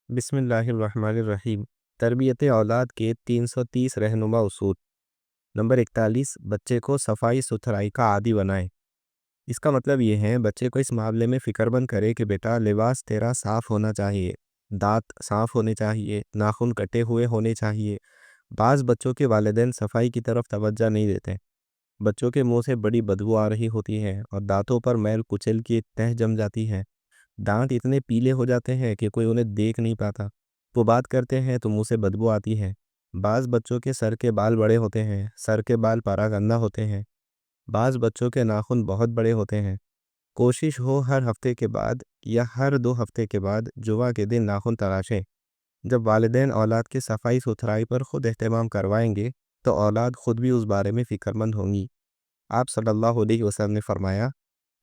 بسم اللہ الرحمن الرحیم۔ تربیت اولاد کے 330 رہنما اصول۔ نمبر 41، بچے کو صفائی ستھرائی کا عادی بنائیں۔ اس کا مطلب یہ ہے بچے کو اس معاملے میں فکر مند کرے کہ بیٹا لباس تیرا صاف ہونا چاہیے، دانت صاف ہونے چاہیے، ناخن کٹے ہوئے ہونے چاہیے۔ بعض بچوں کے والدین صفائی کی طرف توجہ نہیں دیتے۔ بچوں کے منہ سے بڑی بدبو آ رہی ہوتی ہے اور دانتوں پر میل کچل کی تہ جم جاتی ہے۔ دانت اتنے پیلے ہو جاتے ہیں کہ کوئی انہیں دیکھ نہیں پاتا۔ وہ بات کرتے ہیں تو منہ سے بدبو آتی ہے۔ بعض بچوں کے سر کے بال بڑے ہوتے ہیں، سر کے بال پراگندہ ہوتے ہیں۔ بعض بچوں کے ناخن بہت بڑے ہوتے ہیں۔ کوشش ہو ہر ہفتے کے بعد یا ہر 2 ہفتے کے بعد جمعہ کے دن ناخن تراشیں۔ جب والدین اولاد کی صفائی ستھرائی پر خود اہتمام کروائیں گے تو اولاد خود بھی اس بارے میں فکر مند ہوں گی۔ آپ صلی اللہ علیہ وسلم نے فرمایا،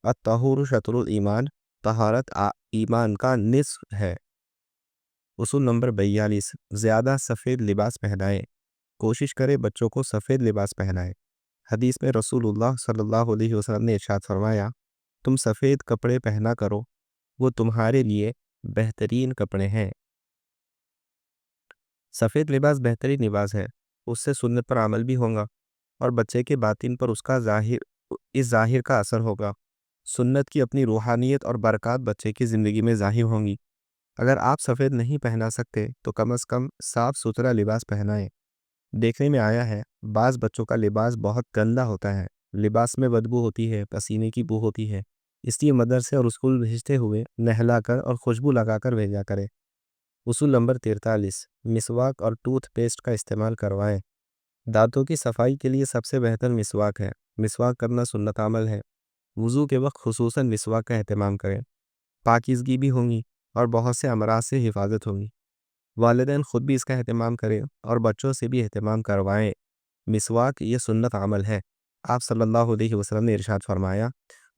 الطہور شطر الایمان، طہارت ایمان کا نصف ہے۔ اصول نمبر 42، زیادہ سفید لباس پہنائیں۔ کوشش کرے بچوں کو سفید لباس پہنائیں۔ حدیث میں رسول اللہ صلی اللہ علیہ وسلم نے ارشاد فرمایا، تم سفید کپڑے پہنا کرو، وہ تمہارے لیے بہترین کپڑے ہیں۔ سفید لباس بہترین لباس ہے، اس سے سنت پر عمل بھی ہوگا اور بچے کے باطن پر اس ظاہر کا اثر ہوگا۔ سنت کی اپنی روحانیت اور برکات بچے کی زندگی میں ظاہر ہوں گی۔ اگر آپ سفید نہیں پہنا سکتے تو کم از کم صاف ستھرا لباس پہنائیں۔ دیکھنے میں آیا ہے بعض بچوں کا لباس بہت گندا ہوتا ہے، لباس میں بدبو ہوتی ہے، پسینے کی بو ہوتی ہے، اس لیے مدرسے اور اسکول بھیجتے ہوئے نہلا کر اور خوشبو لگا کر بھیجا کرے۔ اصول نمبر 43، مسواک اور ٹوتھ پیسٹ کا استعمال کروائیں۔ دانتوں کی صفائی کے لیے سب سے بہتر مسواک ہے۔ مسواک کرنا سنت عمل ہے۔ وضو کے وقت خصوصاً مسواک کا اہتمام کریں، پاکیزگی بھی ہوگی اور بہت سے امراض سے حفاظت ہوگی۔ والدین خود بھی اس کا اہتمام کریں اور بچوں سے بھی اہتمام کروائیں۔ مسواک یہ سنت عمل ہے۔ آپ صلی اللہ علیہ وسلم نے ارشاد فرمایا،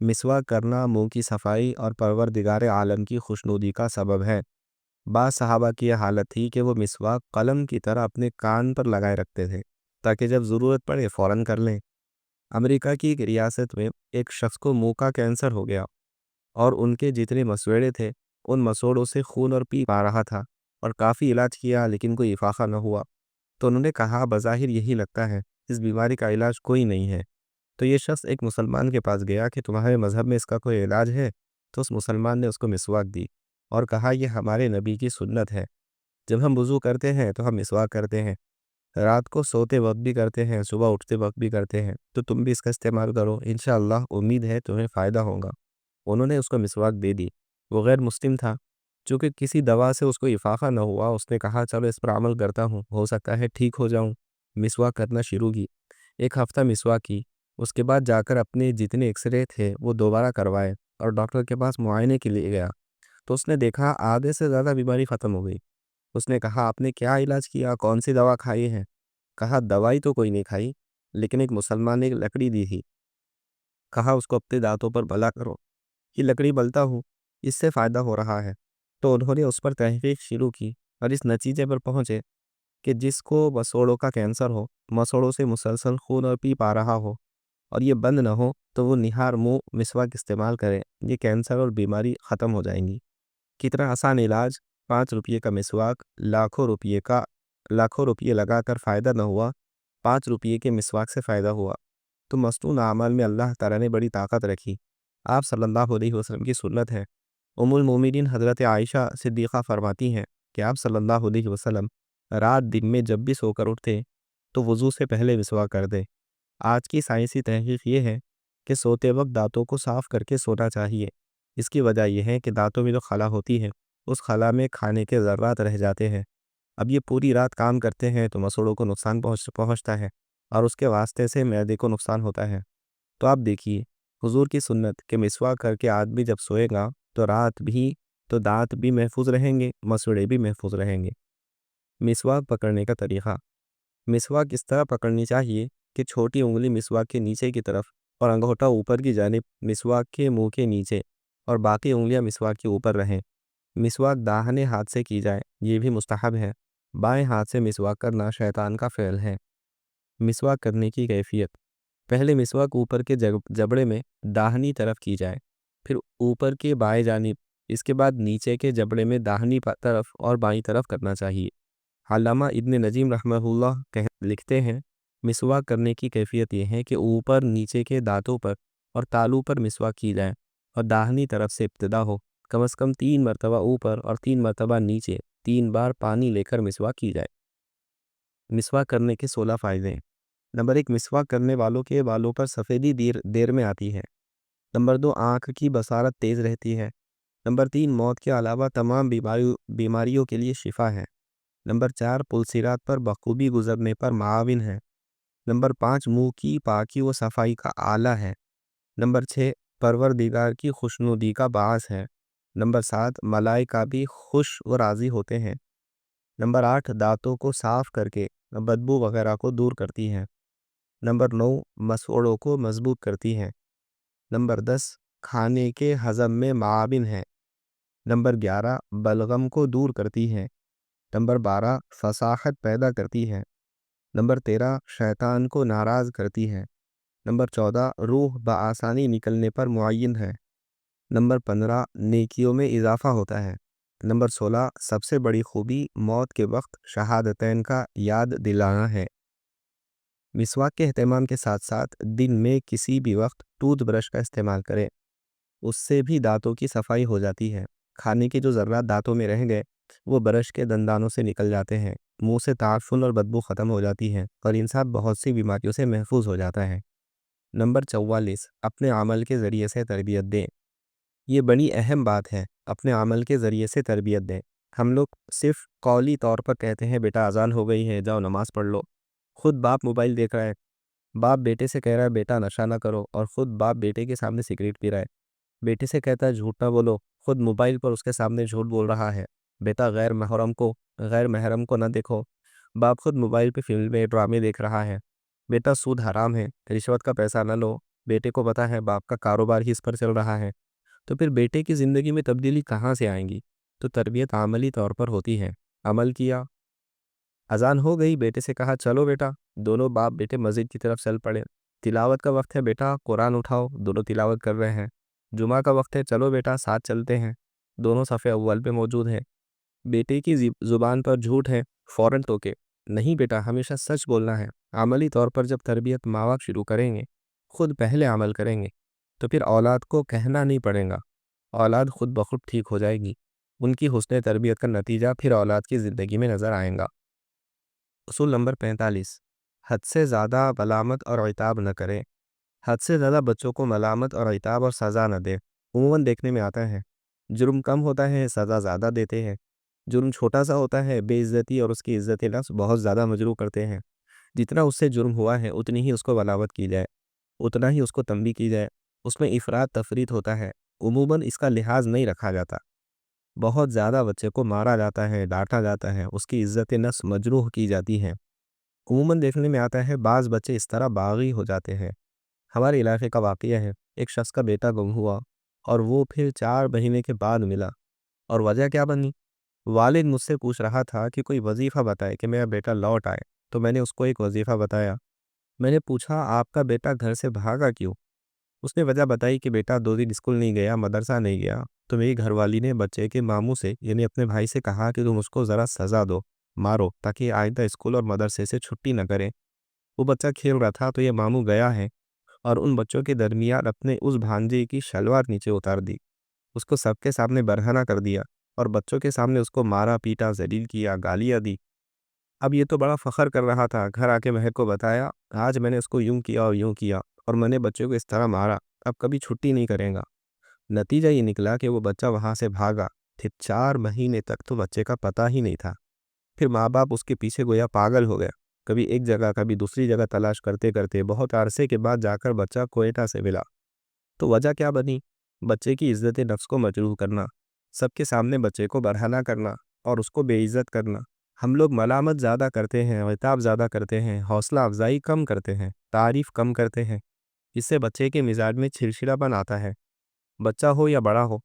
مسواک کرنا منہ کی صفائی اور پروردگار عالم کی خوشنودی کا سبب ہے۔ بعض صحابہ کی یہ حالت تھی کہ وہ مسواک قلم کی طرح اپنے کان پر لگائے رکھتے تھے تاکہ جب ضرورت پڑے فوراً کر لیں۔ امریکہ کی ایک ریاست میں ایک شخص کو منہ کا کینسر ہو گیا اور ان کے جتنے مسوڑے تھے ان مسوڑوں سے خون اور پیپ آ رہا تھا اور کافی علاج کیا لیکن کوئی افاقہ نہ ہوا۔ تو انہوں نے کہا، بظاہر یہی لگتا ہے اس بیماری کا علاج کوئی نہیں ہے۔ تو یہ شخص ایک مسلمان کے پاس گیا کہ تمہارے مذہب میں اس کا کوئی علاج ہے؟ تو اس مسلمان نے اس کو مسواک دی اور کہا، یہ ہمارے نبی کی سنت ہے۔ جب ہم وضو کرتے ہیں تو ہم مسواک کرتے ہیں، رات کو سوتے وقت بھی کرتے ہیں، صبح اٹھتے وقت بھی کرتے ہیں، تو تم بھی اس کا استعمال کرو، انشاءاللہ امید ہے تمہیں فائدہ ہوگا۔ انہوں نے اس کو مسواک دے دی۔ وہ غیر مسلم تھا، چونکہ کسی دوا سے اس کو افاقہ نہ ہوا، اس نے کہا چلو اس پر عمل کرتا ہوں، ہو سکتا ہے ٹھیک ہو جاؤں۔ مسواک کرنا شروع کی، 1 ہفتہ مسواک کی، اس کے بعد جا کر اپنے جتنے ایکس رے تھے وہ دوبارہ کروائے اور ڈاکٹر کے پاس معائنے کے لیے گیا تو اس نے دیکھا آدھے سے زیادہ بیماری ختم ہو گئی۔ اس نے کہا، آپ نے کیا علاج کیا، کون سی دوا کھائی ہے؟ کہا، دوائی تو کوئی نہیں کھائی، لیکن ایک مسلمان نے ایک لکڑی دی تھی، کہا اس کو اپنے دانتوں پر بلا کرو، یہ لکڑی بلتا ہوں، اس سے فائدہ ہو رہا ہے۔ تو انہوں نے اس پر تحقیق شروع کی اور اس نتیجے پر پہنچے کہ جس کو مسوڑوں کا کینسر ہو، مسوڑوں سے مسلسل خون اور پیپ آ رہا ہو اور یہ بند نہ ہو، تو وہ نہار منہ مسواک استعمال کریں، یہ کینسر اور بیماری ختم ہو جائیں گی۔ کتنا آسان علاج، 5 روپے کا مسواک، لاکھوں روپے لگا کر فائدہ نہ ہوا، 5 روپے کے مسواک سے فائدہ ہوا۔ تو مصنون اعمال میں اللہ تعالیٰ نے بڑی طاقت رکھی۔ آپ صلی اللہ علیہ وسلم کی سنت ہے۔ المومنین حضرت عائشہ صدیقہ فرماتی ہیں کہ آپ صلی اللہ علیہ وسلم رات دن میں جب بھی سو کر اٹھتے تو وضو سے پہلے مسواک کر دیں۔ آج کی سائنسی تحقیق یہ ہے کہ سوتے وقت دانتوں کو صاف کر کے سونا چاہیے۔ اس کی وجہ یہ ہے کہ دانتوں میں جو خلا ہوتی ہے اس خلا میں کھانے کے ذرات رہ جاتے ہیں۔ اب یہ پوری رات کام کرتے ہیں تو مسوڑوں کو نقصان پہنچتا ہے اور اس کے واسطے سے معدے کو نقصان ہوتا ہے۔ تو آپ دیکھیے حضور کی سنت کہ مسواک کر کے آدمی جب سوئے گا تو رات بھی تو دانت بھی محفوظ رہیں گے، مسوڑے بھی محفوظ رہیں گے۔ مسواک پکڑنے کا طریقہ، مسواک اس طرح پکڑنی چاہیے کہ چھوٹی انگلی مسواک کے نیچے کی طرف اور انگوٹھا اوپر کی جانب مسواک کے منہ کے نیچے اور باقی انگلیاں مسواک کے اوپر رہیں۔ مسواک داہنے ہاتھ سے کی جائے، یہ بھی مستحب ہے۔ بائیں ہاتھ سے مسواک کرنا شیطان کا فعل ہے۔ مسواک کرنے کی کیفیت، پہلے مسواک اوپر کے جبڑے میں داہنی طرف کی جائے، پھر اوپر کے بائیں جانب اس کے بعد نیچے کے جبڑے میں داہنی طرف اور بائیں طرف کرنا چاہیے۔ علامہ ابن نجیم رحمہ اللہ لکھتے ہیں، مسواک کرنے کی کیفیت یہ ہے کہ اوپر نیچے کے دانتوں پر اور تالو پر مسواک کی جائے اور داہنی طرف سے ابتدا ہو۔ کم از کم 3 مرتبہ اوپر اور 3 مرتبہ نیچے 3 بار پانی لے کر مسواک کی جائے۔ مسواک کرنے کے 16 فائدے ہیں۔ نمبر 1، مسواک کرنے والوں کے بالوں پر سفیدی دیر میں آتی ہے۔ نمبر 2، آنکھ کی بصارت تیز رہتی ہے۔ نمبر 3، موت کے علاوہ تمام بیماریوں کے لیے شفا ہے۔ نمبر 4، پلسیرات پر بخوبی گزرنے پر معاون ہے۔ نمبر 5، منہ کی پاکی و صفائی کا آلہ ہے۔ نمبر 6، پروردگار کی خوشنودی کا باعث ہے۔ نمبر 7، ملائکہ بھی خوش و راضی ہوتے ہیں۔ نمبر 8، دانتوں کو صاف کر کے بدبو وغیرہ کو دور کرتی ہے۔ نمبر 9، مسوڑوں کو مضبوط کرتی ہے۔ نمبر 10، کھانے کے ہضم میں معاون ہے۔ نمبر 11، بلغم کو دور کرتی ہے۔ نمبر 12، فصاحت پیدا کرتی ہے۔ نمبر 13، شیطان کو ناراض کرتی ہے۔ نمبر 14، روح بآسانی نکلنے پر معین ہے۔ نمبر 15، نیکیوں میں اضافہ ہوتا ہے۔ نمبر 16، سب سے بڑی خوبی موت کے وقت شہادتین کا یاد دلانا ہے۔ مسواک کے اہتمام کے ساتھ ساتھ دن میں کسی بھی وقت ٹوتھ برش کا استعمال کریں، اس سے بھی دانتوں کی صفائی ہو جاتی ہے۔ کھانے کے جو ذرات دانتوں میں رہ گئے وہ برش کے دندانوں سے نکل جاتے ہیں، منہ سے تعفن اور بدبو ختم ہو جاتی ہے اور انسان بہت سی بیماریوں سے محفوظ ہو جاتا ہے۔ نمبر 44، اپنے عمل کے ذریعے سے تربیت دیں۔ یہ بڑی اہم بات ہے، اپنے عمل کے ذریعے سے تربیت دیں۔ ہم لوگ صرف قولی طور پر کہتے ہیں بیٹا اذان ہو گئی ہے جاؤ نماز پڑھ لو، خود باپ موبائل دیکھ رہا ہے، باپ بیٹے سے کہہ رہا ہے بیٹا نشہ نہ کرو، اور خود باپ بیٹے کے سامنے سگریٹ پی رہا ہے، بیٹے سے کہتا ہے جھوٹ نہ بولو، خود موبائل پر اس کے سامنے جھوٹ بول رہا ہے، بیٹا غیر محرم کو نہ دیکھو، باپ خود موبائل پہ فلمیں ڈرامے دیکھ رہا ہے، بیٹا سود حرام ہے، رشوت کا پیسہ نہ لو، بیٹے کو پتا ہے باپ کا کاروبار ہی اس پر چل رہا ہے، تو پھر بیٹے کی زندگی میں تبدیلی کہاں سے آئیں گی؟ تو تربیت عملی طور پر ہوتی ہے۔ عمل کیا، اذان ہو گئی، بیٹے سے کہا چلو بیٹا، دونوں باپ بیٹے مسجد کی طرف چل پڑے، تلاوت کا وقت ہے بیٹا قرآن اٹھاؤ، دونوں تلاوت کر رہے ہیں، جمعہ کا وقت ہے چلو بیٹا ساتھ چلتے ہیں، دونوں صف اول پہ موجود ہیں، بیٹے کی زبان پر جھوٹ ہے، فوراً ٹوکے، نہیں بیٹا ہمیشہ سچ بولنا ہے۔ عملی طور پر جب تربیت ماں باپ شروع کریں گے، خود پہلے عمل کریں گے، تو پھر اولاد کو کہنا نہیں پڑے گا، اولاد خود بخود ٹھیک ہو جائے گی۔ ان کی حسن تربیت کا نتیجہ پھر اولاد کی زندگی میں نظر آئے گا۔ اصول نمبر 45، حد سے زیادہ ملامت اور عتاب نہ کریں۔ حد سے زیادہ بچوں کو ملامت اور عتاب اور سزا نہ دیں۔ عموماً دیکھنے میں آتا ہے جرم کم ہوتا ہے سزا زیادہ دیتے ہیں، جرم چھوٹا سا ہوتا ہے بے عزتی اور اس کی عزت نفس بہت زیادہ مجروح کرتے ہیں۔ جتنا اس سے جرم ہوا ہے اتنی ہی اس کو ملامت کی جائے، اتنا ہی اس کو تنبیہ کی جائے، اس میں افراط تفریط ہوتا ہے، عموماً اس کا لحاظ نہیں رکھا جاتا، بہت زیادہ بچے کو مارا جاتا ہے، ڈانٹا جاتا ہے، اس کی عزت نفس مجروح کی جاتی ہے۔ عموماً دیکھنے میں آتا ہے بعض بچے اس طرح باغی ہو جاتے ہیں۔ ہمارے علاقے کا واقعہ ہے، ایک شخص کا بیٹا گم ہوا اور وہ پھر 4 مہینے کے بعد ملا، اور وجہ کیا بنی؟ والد مجھ سے پوچھ رہا تھا کہ کوئی وظیفہ بتائے کہ میرا بیٹا لوٹ آئے، تو میں نے اس کو ایک وظیفہ بتایا۔ میں نے پوچھا آپ کا بیٹا گھر سے بھاگا کیوں؟ اس نے وجہ بتائی کہ بیٹا 2 دن اسکول نہیں گیا، مدرسہ نہیں گیا، تو میری گھر والی نے بچے کے ماموں سے یعنی اپنے بھائی سے کہا کہ تم اس کو ذرا سزا دو، مارو، تاکہ آئندہ اسکول اور مدرسے سے چھٹی نہ کرے۔ وہ بچہ کھیل رہا تھا تو یہ ماموں گیا ہے اور ان بچوں کے درمیان اپنے اس بھانجے کی شلوار نیچے اتار دی، اس کو سب کے سامنے برہنہ کر دیا اور بچوں کے سامنے اس کو مارا پیٹا، ذلیل کیا، گالیاں دی۔ اب یہ تو بڑا فخر کر رہا تھا، گھر آ کے مہر کو بتایا آج میں نے اس کو یوں کیا اور یوں کیا اور میں نے بچوں کو اس طرح مارا، اب کبھی چھٹی نہیں کرے گا۔ نتیجہ یہ نکلا کہ وہ بچہ وہاں سے بھاگا، پھر 4 مہینے تک تو بچے کا پتہ ہی نہیں تھا۔ پھر ماں باپ اس کے پیچھے گویا پاگل ہو گیا، کبھی ایک جگہ کبھی دوسری جگہ تلاش کرتے کرتے بہت عرصے کے بعد جا کر بچہ کوئٹہ سے ملا۔ تو وجہ کیا بنی؟ بچے کی عزت نفس کو مجروح کرنا، سب کے سامنے بچے کو برہنہ کرنا اور اس کو بے عزت کرنا۔ ہم لوگ ملامت زیادہ کرتے ہیں، عتاب زیادہ کرتے ہیں، حوصلہ افزائی کم کرتے ہیں، تعریف کم کرتے ہیں، اس سے بچے کے مزاج میں چڑچڑاپن آتا ہے۔ بچہ ہو یا بڑا ہو،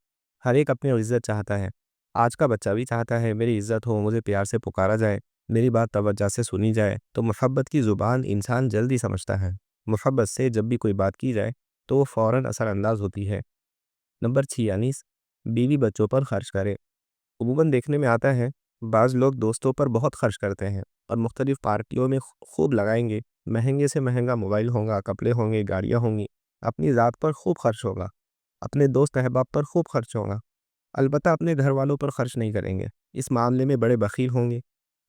ہر ایک اپنی عزت چاہتا ہے۔ آج کا بچہ بھی چاہتا ہے میری عزت ہو، مجھے پیار سے پکارا جائے، میری بات توجہ سے سنی جائے۔ تو محبت کی زبان انسان جلدی سمجھتا ہے، محبت سے جب بھی کوئی بات کی جائے تو وہ فوراً اثر انداز ہوتی ہے۔ نمبر 46، بیوی بچوں پر خرچ کرے۔ عموماً دیکھنے میں آتا ہے بعض لوگ دوستوں پر بہت خرچ کرتے ہیں اور مختلف پارٹیوں میں خوب لگائیں گے، مہنگے سے مہنگا موبائل ہوگا، کپڑے ہوں گے، گاڑیاں ہوں گی، اپنی ذات پر خوب خرچ ہوگا، اپنے دوست احباب پر خوب خرچ ہوگا، البتہ اپنے گھر والوں پر خرچ نہیں کریں گے، اس معاملے میں بڑے بخیل ہوں گے۔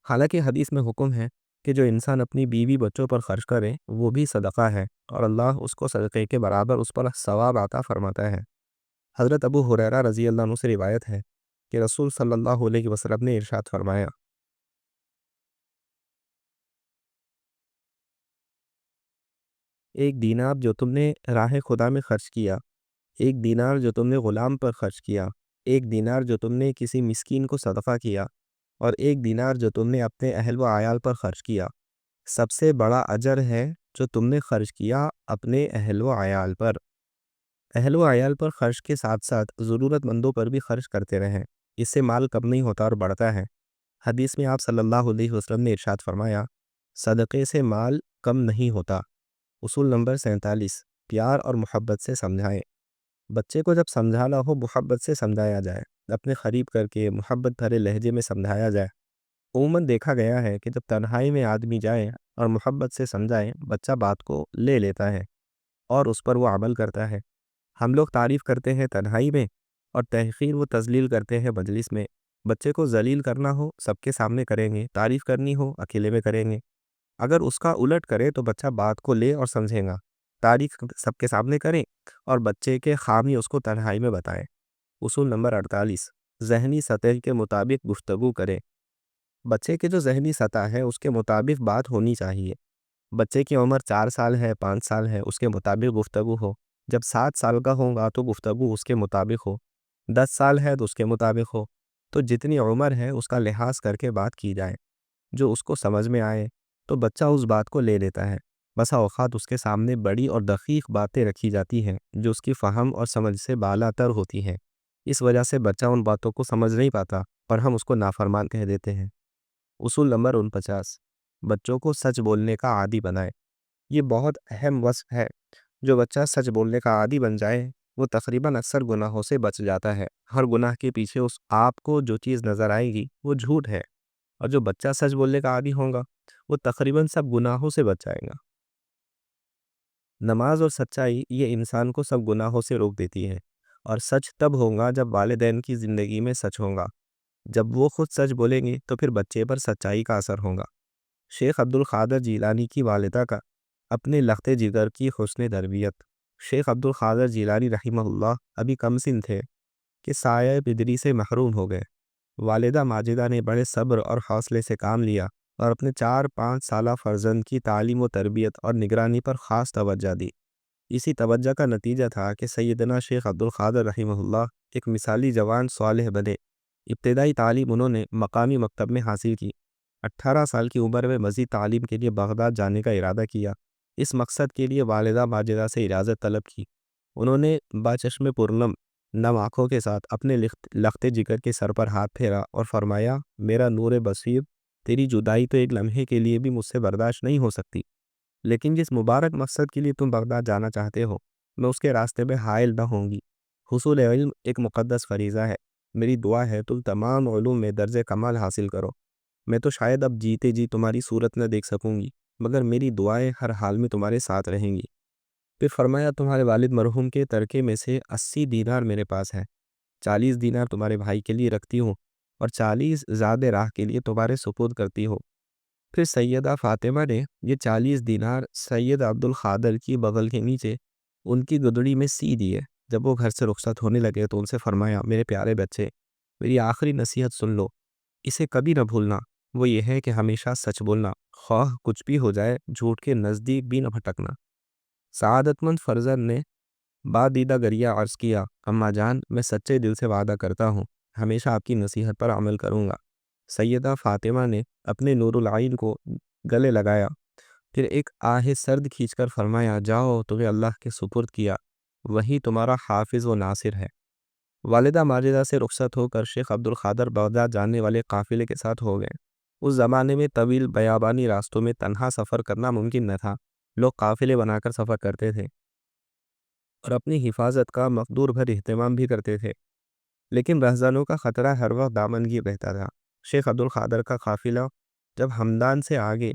حالانکہ حدیث میں حکم ہے کہ جو انسان اپنی بیوی بچوں پر خرچ کرے وہ بھی صدقہ ہے اور اللہ اس کو صدقے کے برابر اس پر ثواب عطا فرماتا ہے۔ حضرت ابو ہریرہ رضی اللہ عنہ سے روایت ہے کہ رسول صلی اللہ علیہ وسلم نے ارشاد فرمایا، ایک دینار جو تم نے راہ خدا میں خرچ کیا، ایک دینار جو تم نے غلام پر خرچ کیا، ایک دینار جو تم نے کسی مسکین کو صدقہ کیا، اور ایک دینار جو تم نے اپنے اہل و عیال پر خرچ کیا، سب سے بڑا اجر ہے جو تم نے خرچ کیا اپنے اہل و عیال پر۔ اہل و عیال پر خرچ کے ساتھ ساتھ ضرورت مندوں پر بھی خرچ کرتے رہیں، اس سے مال کم نہیں ہوتا اور بڑھتا ہے۔ حدیث میں آپ صلی اللہ علیہ وسلم نے ارشاد فرمایا، صدقے سے مال کم نہیں ہوتا۔ اصول نمبر 47، پیار اور محبت سے سمجھائیں۔ بچے کو جب سمجھانا ہو محبت سے سمجھایا جائے، اپنے قریب کر کے محبت بھرے لہجے میں سمجھایا جائے۔ عموماً دیکھا گیا ہے کہ جب تنہائی میں آدمی جائے اور محبت سے سمجھائے، بچہ بات کو لے لیتا ہے اور اس پر وہ عمل کرتا ہے۔ ہم لوگ تعریف کرتے ہیں تنہائی میں اور تحقیر و تذلیل کرتے ہیں مجلس میں۔ بچے کو ذلیل کرنا ہو سب کے سامنے کریں گے، تعریف کرنی ہو اکیلے میں کریں گے۔ اگر اس کا الٹ کرے تو بچہ بات کو لے اور سمجھے گا۔ تعریف سب کے سامنے کریں اور بچے کے خامی اس کو تنہائی میں بتائیں۔ اصول نمبر 48، ذہنی سطح کے مطابق گفتگو کریں۔ بچے کے جو ذہنی سطح ہے اس کے مطابق بات ہونی چاہیے۔ بچے کی عمر 4 سال ہے، 5 سال ہے، اس کے مطابق گفتگو ہو۔ جب 7 سال کا ہوگا تو گفتگو اس کے مطابق ہو۔ 10 سال ہے تو اس کے مطابق ہو۔ تو جتنی عمر ہے اس کا لحاظ کر کے بات کی جائے، جو اس کو سمجھ میں آئے تو بچہ اس بات کو لے لیتا ہے۔ بسا اوقات اس کے سامنے بڑی اور دقیق باتیں رکھی جاتی ہیں جو اس کی فہم اور سمجھ سے بالا تر ہوتی ہیں، اس وجہ سے بچہ ان باتوں کو سمجھ نہیں پاتا اور ہم اس کو نافرمان کہہ دیتے ہیں۔ اصول نمبر 49، بچوں کو سچ بولنے کا عادی بنائیں۔ یہ بہت اہم وصف ہے۔ جو بچہ سچ بولنے کا عادی بن جائے وہ تقریباً اکثر گناہوں سے بچ جاتا ہے۔ ہر گناہ کے پیچھے اس آپ کو جو چیز نظر آئے گی وہ جھوٹ ہے، اور جو بچہ سچ بولنے کا عادی ہوگا وہ تقریباً سب گناہوں سے بچ جائے گا۔ نماز اور سچائی یہ انسان کو سب گناہوں سے روک دیتی ہے، اور سچ تب ہوگا جب والدین کی زندگی میں سچ ہوگا۔ جب وہ خود سچ بولیں گے تو پھر بچے پر سچائی کا اثر ہوگا۔ شیخ عبد القادر جیلانی کی والدہ کا اپنے لخت جگر کی حسن تربیت۔ شیخ عبد القادر جیلانی رحمہ اللہ ابھی کم سن تھے کہ سایہ بدری سے محروم ہو گئے۔ والدہ ماجدہ نے بڑے صبر اور حوصلے سے کام لیا اور اپنے 4-5 سالہ فرزند کی تعلیم و تربیت اور نگرانی پر خاص توجہ دی۔ اسی توجہ کا نتیجہ تھا کہ سیدنا شیخ عبد القادر رحمہ اللہ ایک مثالی جوان صالح بنے۔ ابتدائی تعلیم انہوں نے مقامی مکتب میں حاصل کی۔ 18 سال کی عمر میں مزید تعلیم کے لیے بغداد جانے کا ارادہ کیا۔ اس مقصد کے لیے والدہ ماجدہ سے اجازت طلب کی۔ انہوں نے باچشم پرنم نم آنکھوں کے ساتھ اپنے لخت جگر کے سر پر ہاتھ پھیرا اور فرمایا، میرا نور بصیر، تیری جدائی تو ایک لمحے کے لیے بھی مجھ سے برداشت نہیں ہو سکتی، لیکن جس مبارک مقصد کے لیے تم بغداد جانا چاہتے ہو میں اس کے راستے میں حائل نہ ہوں گی۔ حصول علم ایک مقدس فریضہ ہے۔ میری دعا ہے تم تمام علوم میں درجہ کمال حاصل کرو۔ میں تو شاید اب جیتے جی تمہاری صورت نہ دیکھ سکوں گی، مگر میری دعائیں ہر حال میں تمہارے ساتھ رہیں گی۔ پھر فرمایا، تمہارے والد مرحوم کے ترکے میں سے 80 دینار میرے پاس ہے، 40 دینار تمہارے بھائی کے لیے رکھتی ہوں اور 40 زاد راہ کے لیے تمہارے سپرد کرتی ہوں۔ پھر سیدہ فاطمہ نے یہ 40 دینار سید عبد القادر کی بغل کے نیچے ان کی گدڑی میں سی دیے۔ جب وہ گھر سے رخصت ہونے لگے تو ان سے فرمایا، میرے پیارے بچے، میری آخری نصیحت سن لو، اسے کبھی نہ بھولنا۔ وہ یہ ہے کہ ہمیشہ سچ بولنا، خواہ کچھ بھی ہو جائے، جھوٹ کے نزدیک بھی نہ بھٹکنا۔ سعادت مند فرزند نے بادیدہ گریہ عرض کیا، اماں جان، میں سچے دل سے وعدہ کرتا ہوں ہمیشہ آپ کی نصیحت پر عمل کروں گا۔ سیدہ فاطمہ نے اپنے نور العین کو گلے لگایا، پھر ایک آہ سرد کھینچ کر فرمایا، جاؤ، تمہیں اللہ کے سپرد کیا، وہی تمہارا حافظ و ناصر ہے۔ والدہ ماجدہ سے رخصت ہو کر شیخ عبد القادر بغداد جانے والے قافلے کے ساتھ ہو گئے۔ اس زمانے میں طویل بیابانی راستوں میں تنہا سفر کرنا ممکن نہ تھا۔ لوگ قافلے بنا کر سفر کرتے تھے اور اپنی حفاظت کا مقدور بھر اہتمام بھی کرتے تھے۔ لیکن رہزنوں کا خطرہ ہر وقت دامنگیر رہتا تھا۔ شیخ عبد القادر کا قافلہ جب ہمدان سے آگے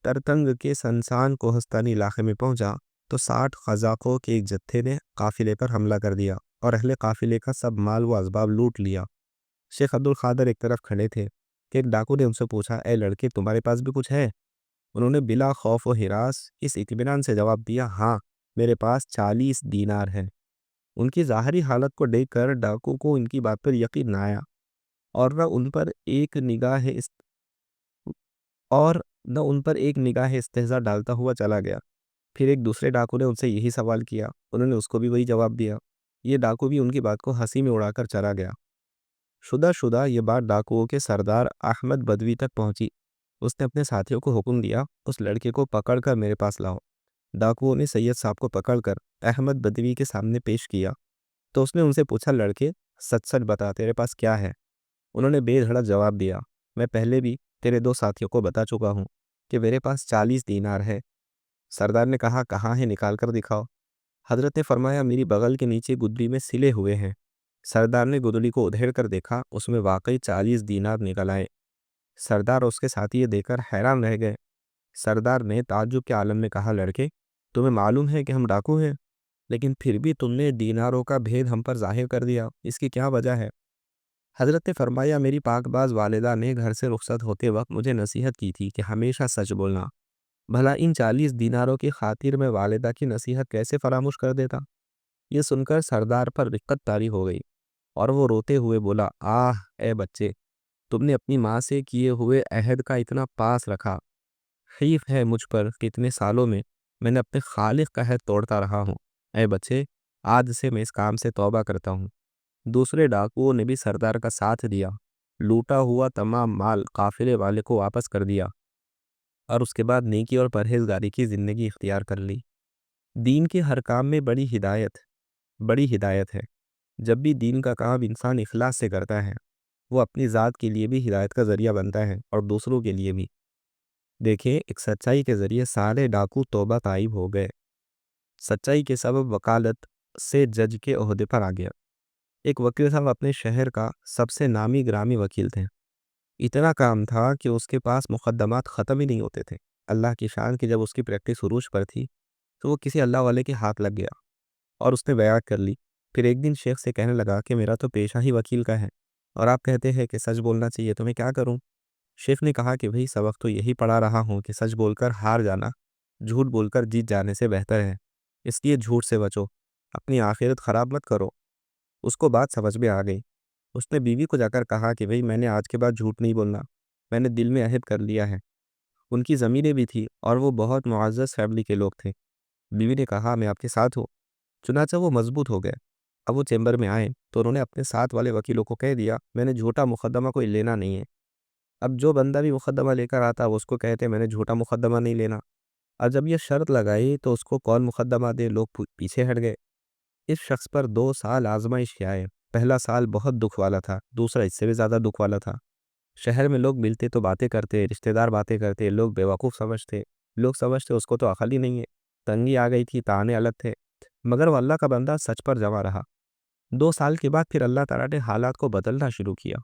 ترتنگ کے سنسان کوہستانی علاقے میں پہنچا تو 60 قزاقوں کے ایک جتھے نے قافلے پر حملہ کر دیا اور اہل قافلے کا سب مال و اسباب لوٹ لیا۔ شیخ عبد القادر ایک طرف کھڑے تھے کہ ایک ڈاکو نے ان سے پوچھا، اے لڑکے، تمہارے پاس بھی کچھ ہے؟ انہوں نے بلا خوف و ہراس اس اطمینان سے جواب دیا، ہاں، میرے پاس 40 دینار ہے۔ ان کی ظاہری حالت کو دیکھ کر ڈاکو کو ان کی بات پر یقین نہ آیا اور نہ ان پر ایک نگاہ استہزاء ڈالتا ہوا چلا گیا۔ پھر ایک دوسرے ڈاکو نے ان سے یہی سوال کیا، انہوں نے اس کو بھی وہی جواب دیا۔ یہ ڈاکو بھی ان کی بات کو ہنسی میں اڑا کر چلا گیا۔ شدہ یہ بات ڈاکوؤں کے سردار احمد بدوی تک پہنچی۔ اس نے اپنے ساتھیوں کو حکم دیا، اس لڑکے کو پکڑ کر میرے پاس لاؤ۔ ڈاکوؤں نے سید صاحب کو پکڑ کر احمد بدوی کے سامنے پیش کیا تو اس نے ان سے پوچھا، لڑکے، سچ سچ بتا، تیرے پاس کیا ہے؟ انہوں نے بے دھڑک جواب دیا، میں پہلے بھی تیرے 2 ساتھیوں کو بتا چکا ہوں کہ میرے پاس 40 دینار ہے۔ سردار نے کہا، کہاں ہے؟ نکال کر دکھاؤ۔ حضرت نے فرمایا، میری بغل کے نیچے گدڑی میں سلے ہوئے ہیں۔ سردار نے گدڑی کو ادھیڑ کر دیکھا، اس میں واقعی 40 دینار نکل آئے۔ سردار اور اس کے ساتھی یہ دیکھ کر حیران رہ گئے۔ سردار نے تعجب کے عالم میں کہا، لڑکے، تمہیں معلوم ہے کہ ہم ڈاکو ہیں، لیکن پھر بھی تم نے دیناروں کا بھید ہم پر ظاہر کر دیا، اس کی کیا وجہ ہے؟ حضرت نے فرمایا، میری پاک باز والدہ نے گھر سے رخصت ہوتے وقت مجھے نصیحت کی تھی کہ ہمیشہ سچ بولنا۔ بھلا ان 40 دیناروں کی خاطر میں والدہ کی نصیحت کیسے فراموش کر دیتا؟ یہ سن کر سردار پر رقت طاری ہو گئی اور وہ روتے ہوئے بولا، اے بچے، تم نے اپنی ماں سے کیے ہوئے عہد کا اتنا پاس رکھا۔ خیف ہے مجھ پر کہ اتنے سالوں میں نے اپنے خالق کا عہد توڑتا رہا ہوں۔ اے بچے، آج سے میں اس کام سے توبہ کرتا ہوں۔ دوسرے ڈاکوؤں نے بھی سردار کا ساتھ دیا، لوٹا ہوا تمام مال قافلے والے کو واپس کر دیا اور اس کے بعد نیکی اور پرہیزگاری کی زندگی اختیار کر لی۔ دین کے ہر کام میں بڑی ہدایت ہے۔ جب بھی دین کا کام انسان اخلاص سے کرتا ہے، وہ اپنی ذات کے لیے بھی ہدایت کا ذریعہ بنتا ہے اور دوسروں کے لیے بھی۔ دیکھیں، ایک سچائی کے ذریعے سارے ڈاکو توبہ طائب ہو گئے۔ سچائی کے سبب وکالت سے جج کے عہدے پر آ گیا۔ ایک وکیل صاحب اپنے شہر کا سب سے نامی گرامی وکیل تھے۔ اتنا کام تھا کہ اس کے پاس مقدمات ختم ہی نہیں ہوتے تھے۔ اللہ کی شان کہ جب اس کی پریکٹس عروج پر تھی تو وہ کسی اللہ والے کے ہاتھ لگ گیا اور اس نے بیعت کر لی۔ پھر ایک دن شیخ سے کہنے لگا کہ میرا تو پیشہ ہی وکیل کا ہے اور آپ کہتے ہیں کہ سچ بولنا چاہیے، تو میں کیا کروں؟ شیخ نے کہا کہ بھئی، سبق تو یہی پڑھا رہا ہوں کہ سچ بول کر ہار جانا جھوٹ بول کر جیت جانے سے بہتر ہے، اس لیے جھوٹ سے بچو، اپنی آخرت خراب مت کرو۔ اس کو بات سمجھ میں آ گئی۔ اس نے بیوی کو جا کر کہا کہ بھئی، میں نے آج کے بعد جھوٹ نہیں بولنا، میں نے دل میں عہد کر لیا ہے۔ ان کی زمینیں بھی تھی اور وہ بہت معزز فیملی کے لوگ تھے۔ بیوی نے کہا، میں آپ کے ساتھ ہوں۔ چنانچہ وہ مضبوط ہو گئے۔ اب وہ چیمبر میں آئے تو انہوں نے اپنے ساتھ والے وکیلوں کو کہہ دیا، میں نے جھوٹا مقدمہ کوئی لینا نہیں ہے۔ اب جو بندہ بھی مقدمہ لے کر آتا وہ اس کو کہتے میں نے جھوٹا مقدمہ نہیں لینا، اور جب یہ شرط لگائی تو اس کو کون مقدمہ دے، لوگ پیچھے ہٹ گئے۔ اس شخص پر 2 سال آزمائش کے آئے۔ پہلا سال بہت دکھ والا تھا، دوسرا اس سے بھی زیادہ دکھ والا تھا۔ شہر میں لوگ ملتے تو باتیں کرتے، رشتہ دار باتیں کرتے، لوگ بیوقوف سمجھتے، لوگ سمجھتے اس کو تو عقل ہی نہیں ہے۔ تنگی آ گئی تھی، تانے الگ تھے، مگر وہ اللہ کا بندہ سچ پر جمع رہا۔ 2 سال کے بعد پھر اللہ تعالیٰ نے حالات کو بدلنا شروع کیا۔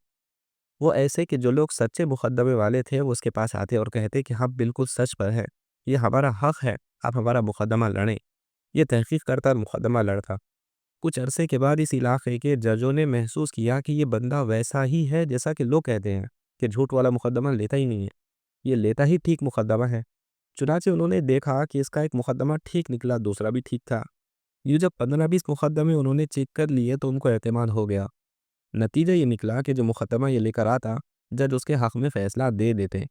وہ ایسے کہ جو لوگ سچے مقدمے والے تھے وہ اس کے پاس آتے اور کہتے کہ ہم بالکل سچ پر ہیں، یہ ہمارا حق ہے، آپ ہمارا مقدمہ لڑیں۔ یہ تحقیق کرتا مقدمہ لڑتا۔ کچھ عرصے کے بعد اس علاقے کے ججوں نے محسوس کیا کہ یہ بندہ ویسا ہی ہے جیسا کہ لوگ کہتے ہیں کہ جھوٹ والا مقدمہ لیتا ہی نہیں ہے، یہ لیتا ہی ٹھیک مقدمہ ہے۔ چنانچہ انہوں نے دیکھا کہ اس کا ایک مقدمہ ٹھیک نکلا، دوسرا بھی ٹھیک تھا۔ یہ جب 15-20 مقدمے انہوں نے چیک کر لیے تو ان کو اعتماد ہو گیا۔ نتیجہ یہ نکلا کہ جو مقدمہ یہ لے کر آتا، جج اس کے حق میں فیصلہ دے دیتے۔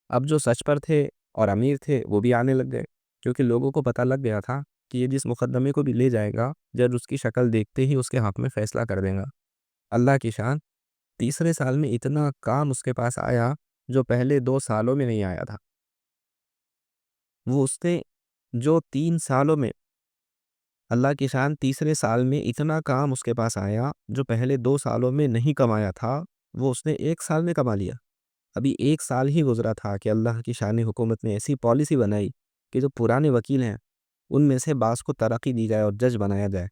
اب جو سچ پر تھے اور امیر تھے وہ بھی آنے لگ گئے، کیونکہ لوگوں کو پتہ لگ گیا تھا کہ یہ جس مقدمے کو بھی لے جائے گا، جج اس کی شکل دیکھتے ہی اس کے حق میں فیصلہ کر دے گا۔ اللہ کی شان، تیسرے سال میں اتنا کام اس کے پاس آیا جو پہلے 2 سالوں میں نہیں آیا تھا۔ وہ اس نے جو 3 سالوں میں، اللہ کی شان، تیسرے سال میں اتنا کام اس کے پاس آیا جو پہلے 2 سالوں میں نہیں کمایا تھا، وہ اس نے 1 سال میں کما لیا۔ ابھی 1 سال ہی گزرا تھا کہ اللہ کی شان حکومت نے ایسی پالیسی بنائی کہ جو پرانے وکیل ہیں ان میں سے بعض کو ترقی دی جائے اور جج بنایا جائے۔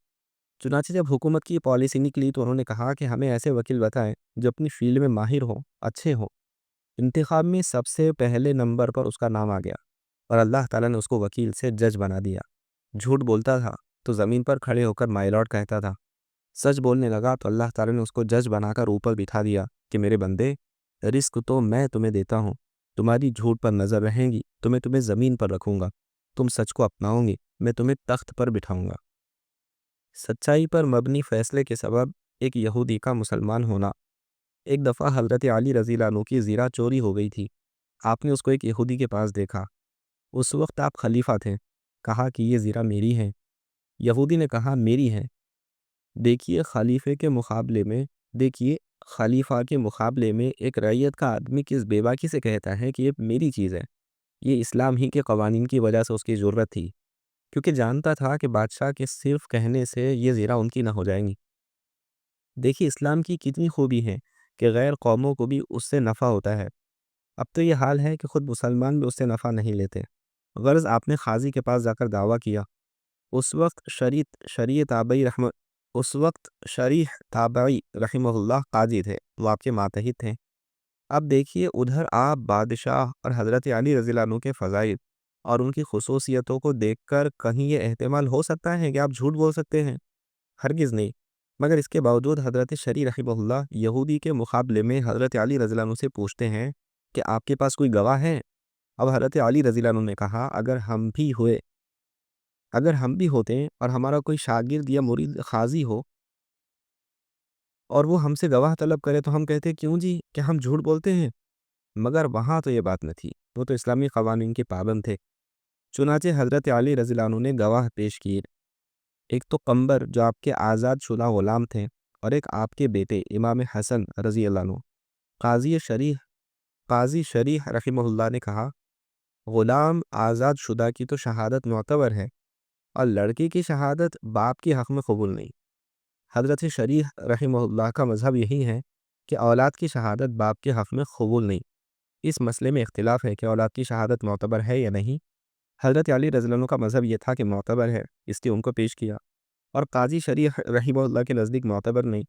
چنانچہ جب حکومت کی پالیسی نکلی تو انہوں نے کہا کہ ہمیں ایسے وکیل بتائیں جو اپنی فیلڈ میں ماہر ہوں، اچھے ہوں۔ انتخاب میں سب سے پہلے نمبر پر اس کا نام آ گیا اور اللہ تعالیٰ نے اس کو وکیل سے جج بنا دیا۔ جھوٹ بولتا تھا تو زمین پر کھڑے ہو کر مائی لاڈ کہتا تھا، سچ بولنے لگا تو اللہ تعالیٰ نے اس کو جج بنا کر اوپر بٹھا دیا کہ میرے بندے، رزق تو میں تمہیں دیتا ہوں، تمہاری جھوٹ پر نظر رہیں گی تو میں تمہیں زمین پر رکھوں گا، تم سچ کو اپناؤ گے میں تمہیں تخت پر بٹھاؤں گا۔ سچائی پر مبنی فیصلے کے سبب ایک یہودی کا مسلمان ہونا۔ ایک دفعہ حضرت علی رضی اللہ عنہ کی زیرہ چوری ہو گئی تھی۔ آپ نے اس کو ایک یہودی کے پاس دیکھا۔ اس وقت آپ خلیفہ تھے۔ کہا کہ یہ زیرہ میری ہے۔ یہودی نے کہا میری ہے۔ دیکھیے خلیفہ کے مقابلے میں ایک رعیت کا آدمی کس بے باکی سے کہتا ہے کہ یہ میری چیز ہے۔ یہ اسلام ہی کے قوانین کی وجہ سے اس کی ضرورت تھی، کیونکہ جانتا تھا کہ بادشاہ کے صرف کہنے سے یہ زیرہ ان کی نہ ہو جائیں گی۔ دیکھیے اسلام کی کتنی خوبی ہے کہ غیر قوموں کو بھی اس سے نفع ہوتا ہے۔ اب تو یہ حال ہے کہ خود مسلمان بھی اس سے نفع نہیں لیتے۔ غرض آپ نے قاضی کے پاس جا کر دعویٰ کیا۔ اس وقت شریح تابعی رحمہ اللہ قاضی تھے، وہ آپ کے ماتحت تھے۔ اب دیکھیے ادھر آپ بادشاہ اور حضرت علی رضی اللہ عنہ کے فضائل اور ان کی خصوصیتوں کو دیکھ کر کہیں یہ احتمال ہو سکتا ہے کہ آپ جھوٹ بول سکتے ہیں؟ ہرگز نہیں۔ مگر اس کے باوجود حضرت شریح رحمہ اللہ یہودی کے مقابلے میں حضرت علی رضی اللہ عنہ سے پوچھتے ہیں کہ آپ کے پاس کوئی گواہ ہے؟ اب حضرت علی رضی اللہ عنہ نے کہا اگر ہم بھی ہوتے ہیں اور ہمارا کوئی شاگرد یا مرید قاضی ہو اور وہ ہم سے گواہ طلب کرے تو ہم کہتے کیوں جی کہ ہم جھوٹ بولتے ہیں؟ مگر وہاں تو یہ بات نہ تھی، وہ تو اسلامی قوانین کے پابند تھے۔ چنانچہ حضرت علی رضی اللہ عنہ نے گواہ پیش کیے، ایک تو قمبر جو آپ کے آزاد شدہ غلام تھے، اور ایک آپ کے بیٹے امام حسن رضی اللہ عنہ۔ قاضی شریح رحمہ اللہ نے کہا، غلام آزاد شدہ کی تو شہادت معتبر ہے اور لڑکی کی شہادت باپ کے حق میں قبول نہیں۔ حضرت شریح رحمہ اللہ کا مذہب یہی ہے کہ اولاد کی شہادت باپ کے حق میں قبول نہیں۔ اس مسئلے میں اختلاف ہے کہ اولاد کی شہادت معتبر ہے یا نہیں۔ حضرت علی رضی اللہ عنہ کا مذہب یہ تھا کہ معتبر ہے، اس لیے ان کو پیش کیا، اور قاضی شریح رحمہ اللہ کے نزدیک معتبر نہیں،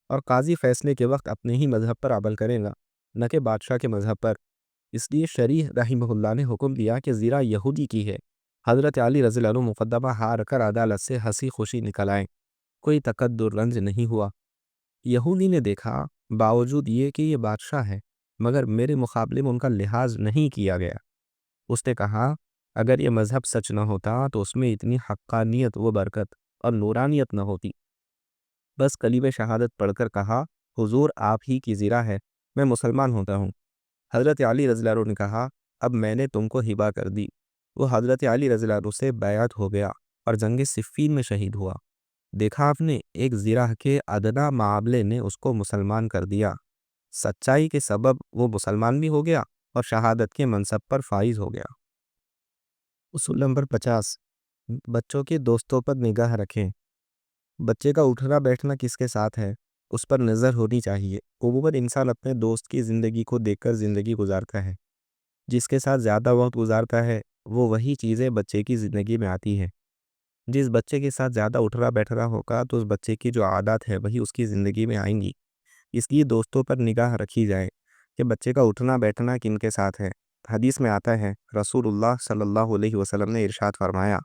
اور قاضی فیصلے کے وقت اپنے ہی مذہب پر عمل کرے گا، نہ کہ بادشاہ کے مذہب پر۔ اس لیے شریح رحمہ اللہ نے حکم دیا کہ زیرہ یہودی کی ہے۔ حضرت علی رضی اللہ عنہ مقدمہ ہار کر عدالت سے ہنسی خوشی نکل آئے، کوئی تکدر رنج نہیں ہوا۔ یہودی نے دیکھا باوجود یہ کہ یہ بادشاہ ہے مگر میرے مقابلے میں ان کا لحاظ نہیں کیا گیا۔ اس نے کہا اگر یہ مذہب سچ نہ ہوتا تو اس میں اتنی حقانیت و برکت اور نورانیت نہ ہوتی۔ بس کلمہ شہادت پڑھ کر کہا حضور آپ ہی کی زیرہ ہے، میں مسلمان ہوتا ہوں۔ حضرت علی رضی اللہ عنہ نے کہا اب میں نے تم کو ہبہ کر دی۔ وہ حضرت علی رضی اللہ عنہ سے بیعت ہو گیا اور جنگ صفین میں شہید ہوا۔ دیکھا آپ نے، ایک زیرہ کے ادنا معاملے نے اس کو مسلمان کر دیا۔ سچائی کے سبب وہ مسلمان بھی ہو گیا اور شہادت کے منصب پر فائز ہو گیا۔ اصول نمبر 50، بچوں کے دوستوں پر نگاہ رکھیں۔ بچے کا اٹھنا بیٹھنا کس کے ساتھ ہے اس پر نظر ہونی چاہیے۔ عموماً انسان اپنے دوست کی زندگی کو دیکھ کر زندگی گزارتا ہے۔ جس کے ساتھ زیادہ وقت گزارتا ہے وہی چیزیں بچے کی زندگی میں آتی ہیں۔ جس بچے کے ساتھ زیادہ اٹھنا بیٹھنا ہوگا تو اس بچے کی جو عادات ہے وہی اس کی زندگی میں آئیں گی۔ اس لیے دوستوں پر نگاہ رکھی جائے کہ بچے کا اٹھنا بیٹھنا کن کے ساتھ ہے۔ حدیث میں آتا ہے رسول اللہ صلی اللہ علیہ وسلم نے ارشاد فرمایا،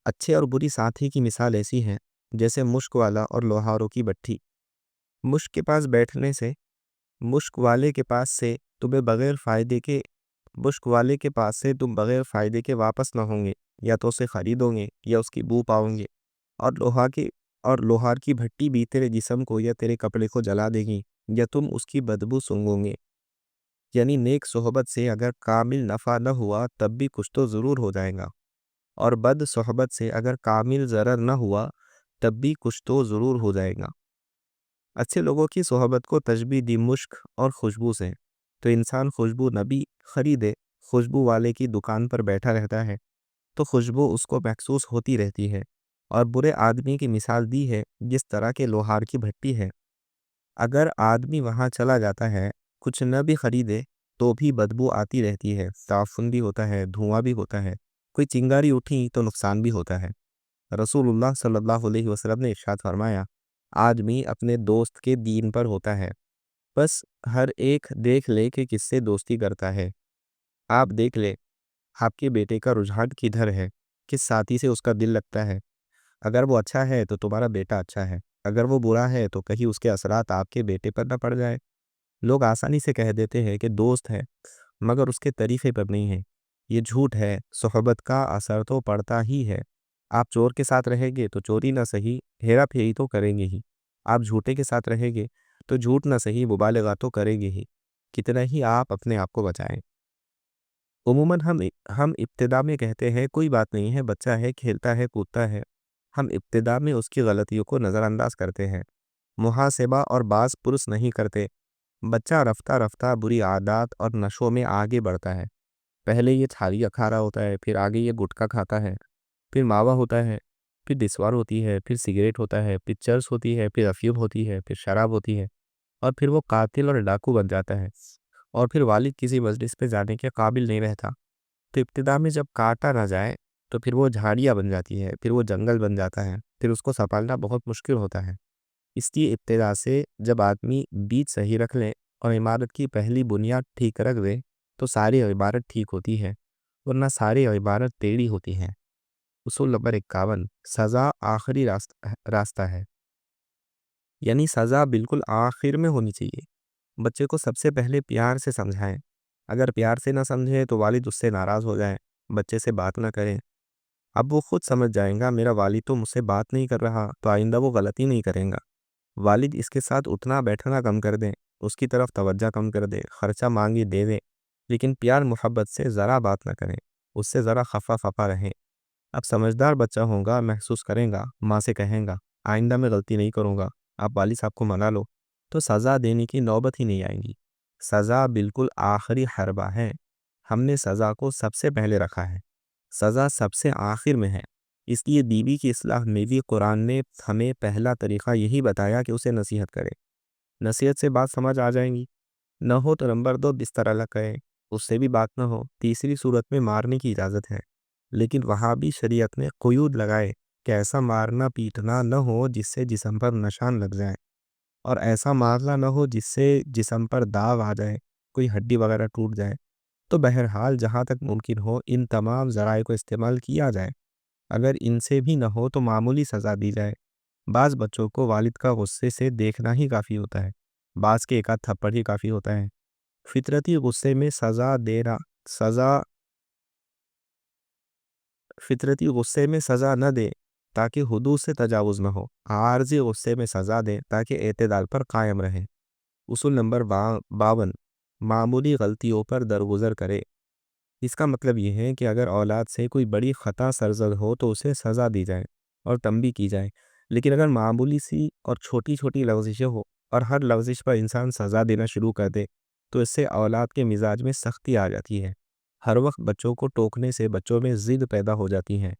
اچھے اور بری ساتھی کی مثال ایسی ہے جیسے مشک والا اور لوہاروں کی بٹھی۔ مشک کے پاس بیٹھنے سے مشک والے کے پاس سے تم بغیر فائدے کے واپس نہ ہوں گے، یا تو اسے خریدو گے یا اس کی بو پاؤں گے، اور لوہار کی بھٹی بھی تیرے جسم کو یا تیرے کپڑے کو جلا دے گی، یا تم اس کی بدبو سونگو گے۔ یعنی نیک صحبت سے اگر کامل نفع نہ ہوا تب بھی کچھ تو ضرور ہو جائے گا، اور بد صحبت سے اگر کامل ضرر نہ ہوا تب بھی کچھ تو ضرور ہو جائے گا۔ اچھے لوگوں کی صحبت کو تشبیہ دی مشک اور خوشبو سے، تو انسان خوشبو نہ بھی خریدے، خوشبو والے کی دکان پر بیٹھا رہتا ہے تو خوشبو اس کو محسوس ہوتی رہتی ہے۔ اور برے آدمی کی مثال دی ہے جس طرح کے لوہار کی بھٹی ہے، اگر آدمی وہاں چلا جاتا ہے کچھ نہ بھی خریدے تو بھی بدبو آتی رہتی ہے، تعفن بھی ہوتا ہے، دھواں بھی ہوتا ہے، کوئی چنگاری اٹھی تو نقصان بھی ہوتا ہے۔ رسول اللہ صلی اللہ علیہ وسلم نے ارشاد فرمایا، آدمی اپنے دوست کے دین پر ہوتا ہے، بس ہر ایک دیکھ لے کہ کس سے دوستی کرتا ہے۔ آپ دیکھ لے آپ کے بیٹے کا رجحان کدھر ہے، کس ساتھی سے اس کا دل لگتا ہے۔ اگر وہ اچھا ہے تو تمہارا بیٹا اچھا ہے، اگر وہ برا ہے تو کہیں اس کے اثرات آپ کے بیٹے پر نہ پڑ جائے۔ لوگ آسانی سے کہہ دیتے ہیں کہ دوست ہے مگر اس کے طریقے پر نہیں ہے، یہ جھوٹ ہے۔ صحبت کا اثر تو پڑتا ہی ہے۔ آپ چور کے ساتھ رہیں گے تو چوری نہ صحیح ہیرا پھیری تو کریں گے ہی، آپ جھوٹے کے ساتھ رہیں گے تو جھوٹ نہ صحیح مبالغہ تو کریں گے ہی، کتنا ہی آپ اپنے آپ کو بچائیں۔ عموماً ہم ابتدا میں کہتے ہیں کوئی بات نہیں ہے، بچہ ہے، کھیلتا ہے، کودتا ہے۔ ہم ابتدا میں اس کی غلطیوں کو نظر انداز کرتے ہیں، محاسبہ اور باز پرس نہیں کرتے۔ بچہ رفتہ رفتہ بری عادات اور نشوں میں آگے بڑھتا ہے۔ پہلے یہ تھالیاں کھا رہا ہوتا ہے، پھر آگے یہ گٹکا کھاتا ہے، پھر ماوا ہوتا ہے، پھر دسوار ہوتی ہے، پھر سگریٹ ہوتا ہے، پھر چرس ہوتی ہے، پھر افیون ہوتی ہے، پھر شراب ہوتی ہے، اور پھر وہ قاتل اور ڈاکو بن جاتا ہے، اور پھر والد کسی مجلس پہ جانے کے قابل نہیں رہتا۔ تو ابتدا میں جب کاٹا نہ جائے تو پھر وہ جھاڑیاں بن جاتی ہے، پھر وہ جنگل بن جاتا ہے، پھر اس کو سنبھالنا بہت مشکل ہوتا ہے۔ اس لیے ابتدا سے جب آدمی بیج صحیح رکھ لے اور عمارت کی پہلی بنیاد ٹھیک رکھ دے تو ساری عمارت ٹھیک ہوتی ہے، ورنہ ساری عمارت ٹیڑھی ہوتی ہے۔ اصول نمبر 51، سزا آخری راستہ ہے، یعنی سزا بالکل آخر میں ہونی چاہیے۔ بچے کو سب سے پہلے پیار سے سمجھائیں، اگر پیار سے نہ سمجھیں تو والد اس سے ناراض ہو جائیں، بچے سے بات نہ کریں۔ اب وہ خود سمجھ جائیں گا میرا والد تو مجھ سے بات نہیں کر رہا، تو آئندہ وہ غلطی نہیں کریں گا۔ والد اس کے ساتھ اٹھنا بیٹھنا کم کر دیں، اس کی طرف توجہ کم کر دیں، خرچہ مانگی دے دیں، لیکن پیار محبت سے ذرا بات نہ کریں، اس سے ذرا خفا خفا رہیں۔ اب سمجھدار بچہ ہوگا، محسوس کریں گا، ماں سے کہیں گا آئندہ میں غلطی نہیں کروں گا، آپ والد صاحب کو منا لو، تو سزا دینے کی نوبت ہی نہیں آئیں گی۔ سزا بالکل آخری حربہ ہے، ہم نے سزا کو سب سے پہلے رکھا ہے، سزا سب سے آخر میں ہے۔ اس لیے بیوی کی اصلاح میں بھی قرآن نے ہمیں پہلا طریقہ یہی بتایا کہ اسے نصیحت کرے۔ نصیحت سے بات سمجھ آ جائیں گی، نہ ہو تو نمبر 2 بستر الگ کرے، اس سے بھی بات نہ ہو، تیسری صورت میں مارنے کی اجازت ہے، لیکن وہاں بھی شریعت نے قیود لگائے کہ ایسا مارنا پیٹنا نہ ہو جس سے جسم پر نشان لگ جائیں، اور ایسا مارنا نہ ہو جس سے جسم پر داغ آ جائے، کوئی ہڈی وغیرہ ٹوٹ جائے۔ تو بہرحال جہاں تک ممکن ہو ان تمام ذرائع کو استعمال کیا جائے، اگر ان سے بھی نہ ہو تو معمولی سزا دی جائے۔ بعض بچوں کو والد کا غصے سے دیکھنا ہی کافی ہوتا ہے، بعض کے ایک آدھ تھپڑ ہی کافی ہوتا ہے۔ فطرتی غصے میں سزا نہ دے تاکہ حدود سے تجاوز نہ ہو، عارضی غصے میں سزا دے تاکہ اعتدال پر قائم رہے۔ اصول نمبر 52، معمولی غلطیوں پر درگزر کرے۔ اس کا مطلب یہ ہے کہ اگر اولاد سے کوئی بڑی خطا سرزد ہو تو اسے سزا دی جائے اور تنبیہ کی جائے، لیکن اگر معمولی سی اور چھوٹی چھوٹی لغزشیں ہو اور ہر لغزش پر انسان سزا دینا شروع کر دے تو اس سے اولاد کے مزاج میں سختی آ جاتی ہے۔ ہر وقت بچوں کو ٹوکنے سے بچوں میں ضد پیدا ہو جاتی ہے،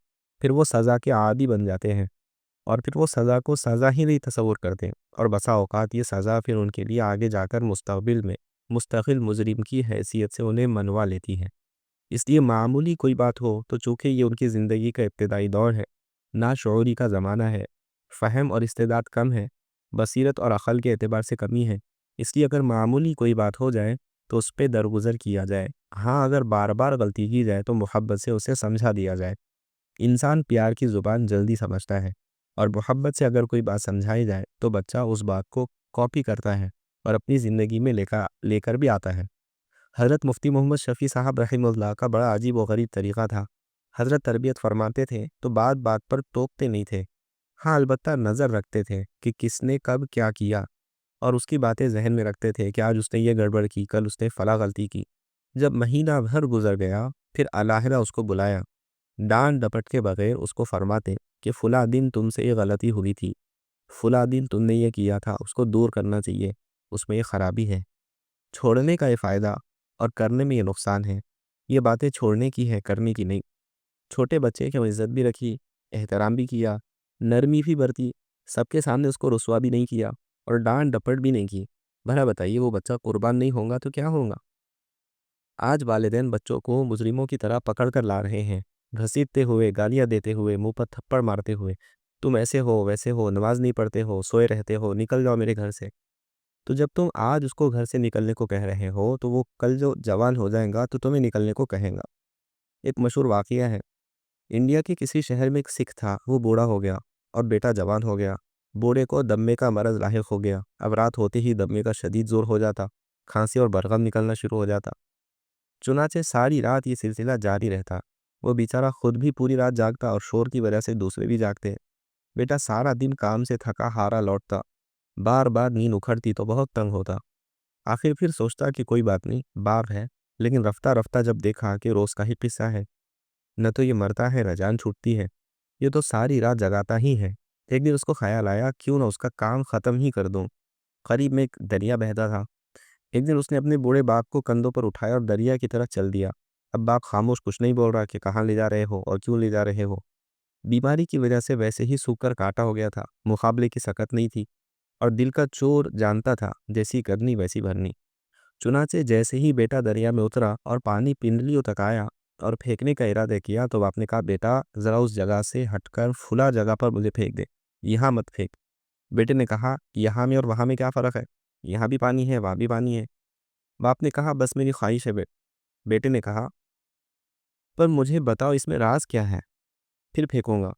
پھر وہ سزا کے عادی بن جاتے ہیں، اور پھر وہ سزا کو سزا ہی نہیں تصور کرتے، اور بسا اوقات یہ سزا پھر ان کے لیے آگے جا کر مستقبل میں مستقل مجرم کی حیثیت سے انہیں منوا لیتی ہے۔ اس لیے معمولی کوئی بات ہو تو چونکہ یہ ان کی زندگی کا ابتدائی دور ہے، ناشعوری کا زمانہ ہے، فہم اور استعداد کم ہے، بصیرت اور عقل کے اعتبار سے کمی ہے، اس لیے اگر معمولی کوئی بات ہو جائے تو اس پہ درگزر کیا جائے۔ ہاں اگر بار بار غلطی کی جائے تو محبت سے اسے سمجھا دیا جائے۔ انسان پیار کی زبان جلدی سمجھتا ہے، اور محبت سے اگر کوئی بات سمجھائی جائے تو بچہ اس بات کو کاپی کرتا ہے اور اپنی زندگی میں لے کر بھی آتا ہے۔ حضرت مفتی محمد شفیع صاحب رحمہ اللہ کا بڑا عجیب و غریب طریقہ تھا۔ حضرت تربیت فرماتے تھے تو بات بات پر ٹوکتے نہیں تھے، ہاں البتہ نظر رکھتے تھے کہ کس نے کب کیا کیا، اور اس کی باتیں ذہن میں رکھتے تھے کہ آج اس نے یہ گڑبڑ کی، کل اس نے فلاں غلطی کی۔ جب مہینہ بھر گزر گیا پھر علیحدہ اس کو بلایا، ڈانٹ ڈپٹ کے بغیر اس کو فرماتے کہ فلاں دن تم سے یہ غلطی ہوئی تھی، فلاں دن تم نے یہ کیا تھا، اس کو دور کرنا چاہیے، اس میں یہ خرابی ہے، چھوڑنے کا یہ فائدہ اور کرنے میں یہ نقصان ہے، یہ باتیں چھوڑنے کی ہے، کرنے کی نہیں۔ چھوٹے بچے کی عزت بھی رکھی، احترام بھی کیا، نرمی بھی برتی، سب کے سامنے اس کو رسوا بھی نہیں کیا اور ڈانٹ ڈپٹ بھی نہیں کی۔ بھلا بتائیے وہ بچہ قربان نہیں ہوگا تو کیا ہوگا؟ آج والدین بچوں کو مجرموں کی طرح پکڑ کر لا رہے ہیں، گھسیٹتے ہوئے، گالیاں دیتے ہوئے، منہ پر تھپڑ مارتے ہوئے، تم ایسے ہو ویسے ہو، نماز نہیں پڑھتے ہو، سوئے رہتے ہو، نکل جاؤ میرے گھر سے۔ تو جب تم آج اس کو گھر سے نکلنے کو کہہ رہے ہو تو وہ کل جو جوان ہو جائیں گا تو تمہیں نکلنے کو کہیں گا۔ ایک مشہور واقعہ ہے، انڈیا کے کسی شہر میں ایک سکھ تھا، وہ بوڑھا ہو گیا اور بیٹا جوان ہو گیا۔ بوڑھے کو دمے کا مرض لاحق ہو گیا، اب رات ہوتے ہی دمے کا شدید زور ہو جاتا، کھانسی اور بلغم نکلنا شروع ہو جاتا۔ چنانچہ ساری رات یہ سلسلہ جاری رہتا، وہ بیچارہ خود بھی پوری رات جاگتا اور شور کی وجہ سے دوسرے بھی جاگتے۔ بیٹا سارا دن کام سے تھکا ہارا لوٹتا، بار بار نیند اکھڑتی تو بہت تنگ ہوتا۔ آخر پھر سوچتا کہ کوئی بات نہیں، باپ ہے، لیکن رفتہ رفتہ جب دیکھا کہ روز کا ہی قصہ ہے، نہ تو یہ مرتا ہے نہ جان چھوٹتی ہے، یہ تو ساری رات جگاتا ہی ہے۔ ایک دن اس کو خیال آیا کیوں نہ اس کا کام ختم ہی کر دوں۔ قریب میں ایک دریا بہتا تھا، ایک دن اس نے اپنے بوڑھے باپ کو کندھوں پر اٹھایا اور دریا کی طرف چل دیا۔ اب باپ خاموش، کچھ نہیں بول رہا کہ کہاں لے جا رہے ہو اور کیوں لے جا رہے ہو۔ بیماری کی وجہ سے ویسے ہی سوکھ کر کاٹا ہو گیا تھا، مقابلے کی سکت نہیں تھی، اور دل کا چور جانتا تھا جیسی کرنی ویسی بھرنی۔ چنانچہ جیسے ہی بیٹا دریا میں اترا اور پانی پنڈلیوں تک آیا اور پھینکنے کا ارادہ کیا تو باپ نے کہا، بیٹا ذرا اس جگہ سے ہٹ کر کھلا جگہ پر مجھے پھینک دے، یہاں مت پھینک۔ بیٹے نے کہا، یہاں میں اور وہاں میں کیا فرق ہے؟ یہاں بھی پانی ہے، وہاں بھی پانی ہے۔ باپ نے کہا، بس میری خواہش ہے بیٹے نے کہا، پر مجھے بتاؤ اس میں راز کیا ہے، پھر پھینکوں گا۔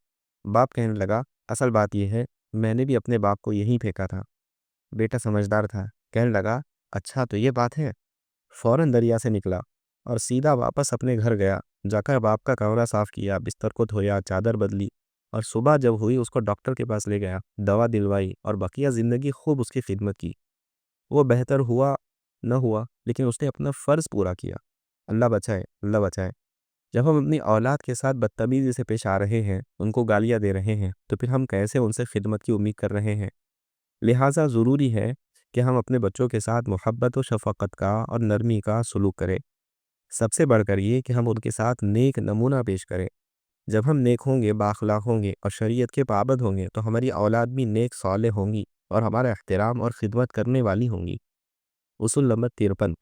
باپ کہنے لگا، اصل بات یہ ہے، میں نے بھی اپنے باپ کو یہیں پھینکا تھا۔ بیٹا سمجھدار تھا، کہنے لگا، اچھا تو یہ بات ہے۔ فوراً دریا سے نکلا اور سیدھا واپس اپنے گھر گیا، جا کر باپ کا کمرہ صاف کیا، بستر کو دھویا، چادر بدلی، اور صبح جب ہوئی اس کو ڈاکٹر کے پاس لے گیا، دوا دلوائی اور بقیہ زندگی خوب اس کی خدمت کی۔ وہ بہتر ہوا نہ ہوا لیکن اس نے اپنا فرض پورا کیا۔ اللہ بچائے، اللہ بچائے۔ جب ہم اپنی اولاد کے ساتھ بدتمیزی سے پیش آ رہے ہیں، ان کو گالیاں دے رہے ہیں، تو پھر ہم کیسے ان سے خدمت کی امید کر رہے ہیں؟ لہٰذا ضروری ہے کہ ہم اپنے بچوں کے ساتھ محبت و شفقت کا اور نرمی کا سلوک کریں۔ سب سے بڑھ کر یہ کہ ہم ان کے ساتھ نیک نمونہ پیش کریں۔ جب ہم نیک ہوں گے، بااخلاق ہوں گے اور شریعت کے پابند ہوں گے تو ہماری اولاد بھی نیک صالح ہوں گی اور ہمارا احترام اور خدمت کرنے والی ہوں گی۔ اصول نمبر 53،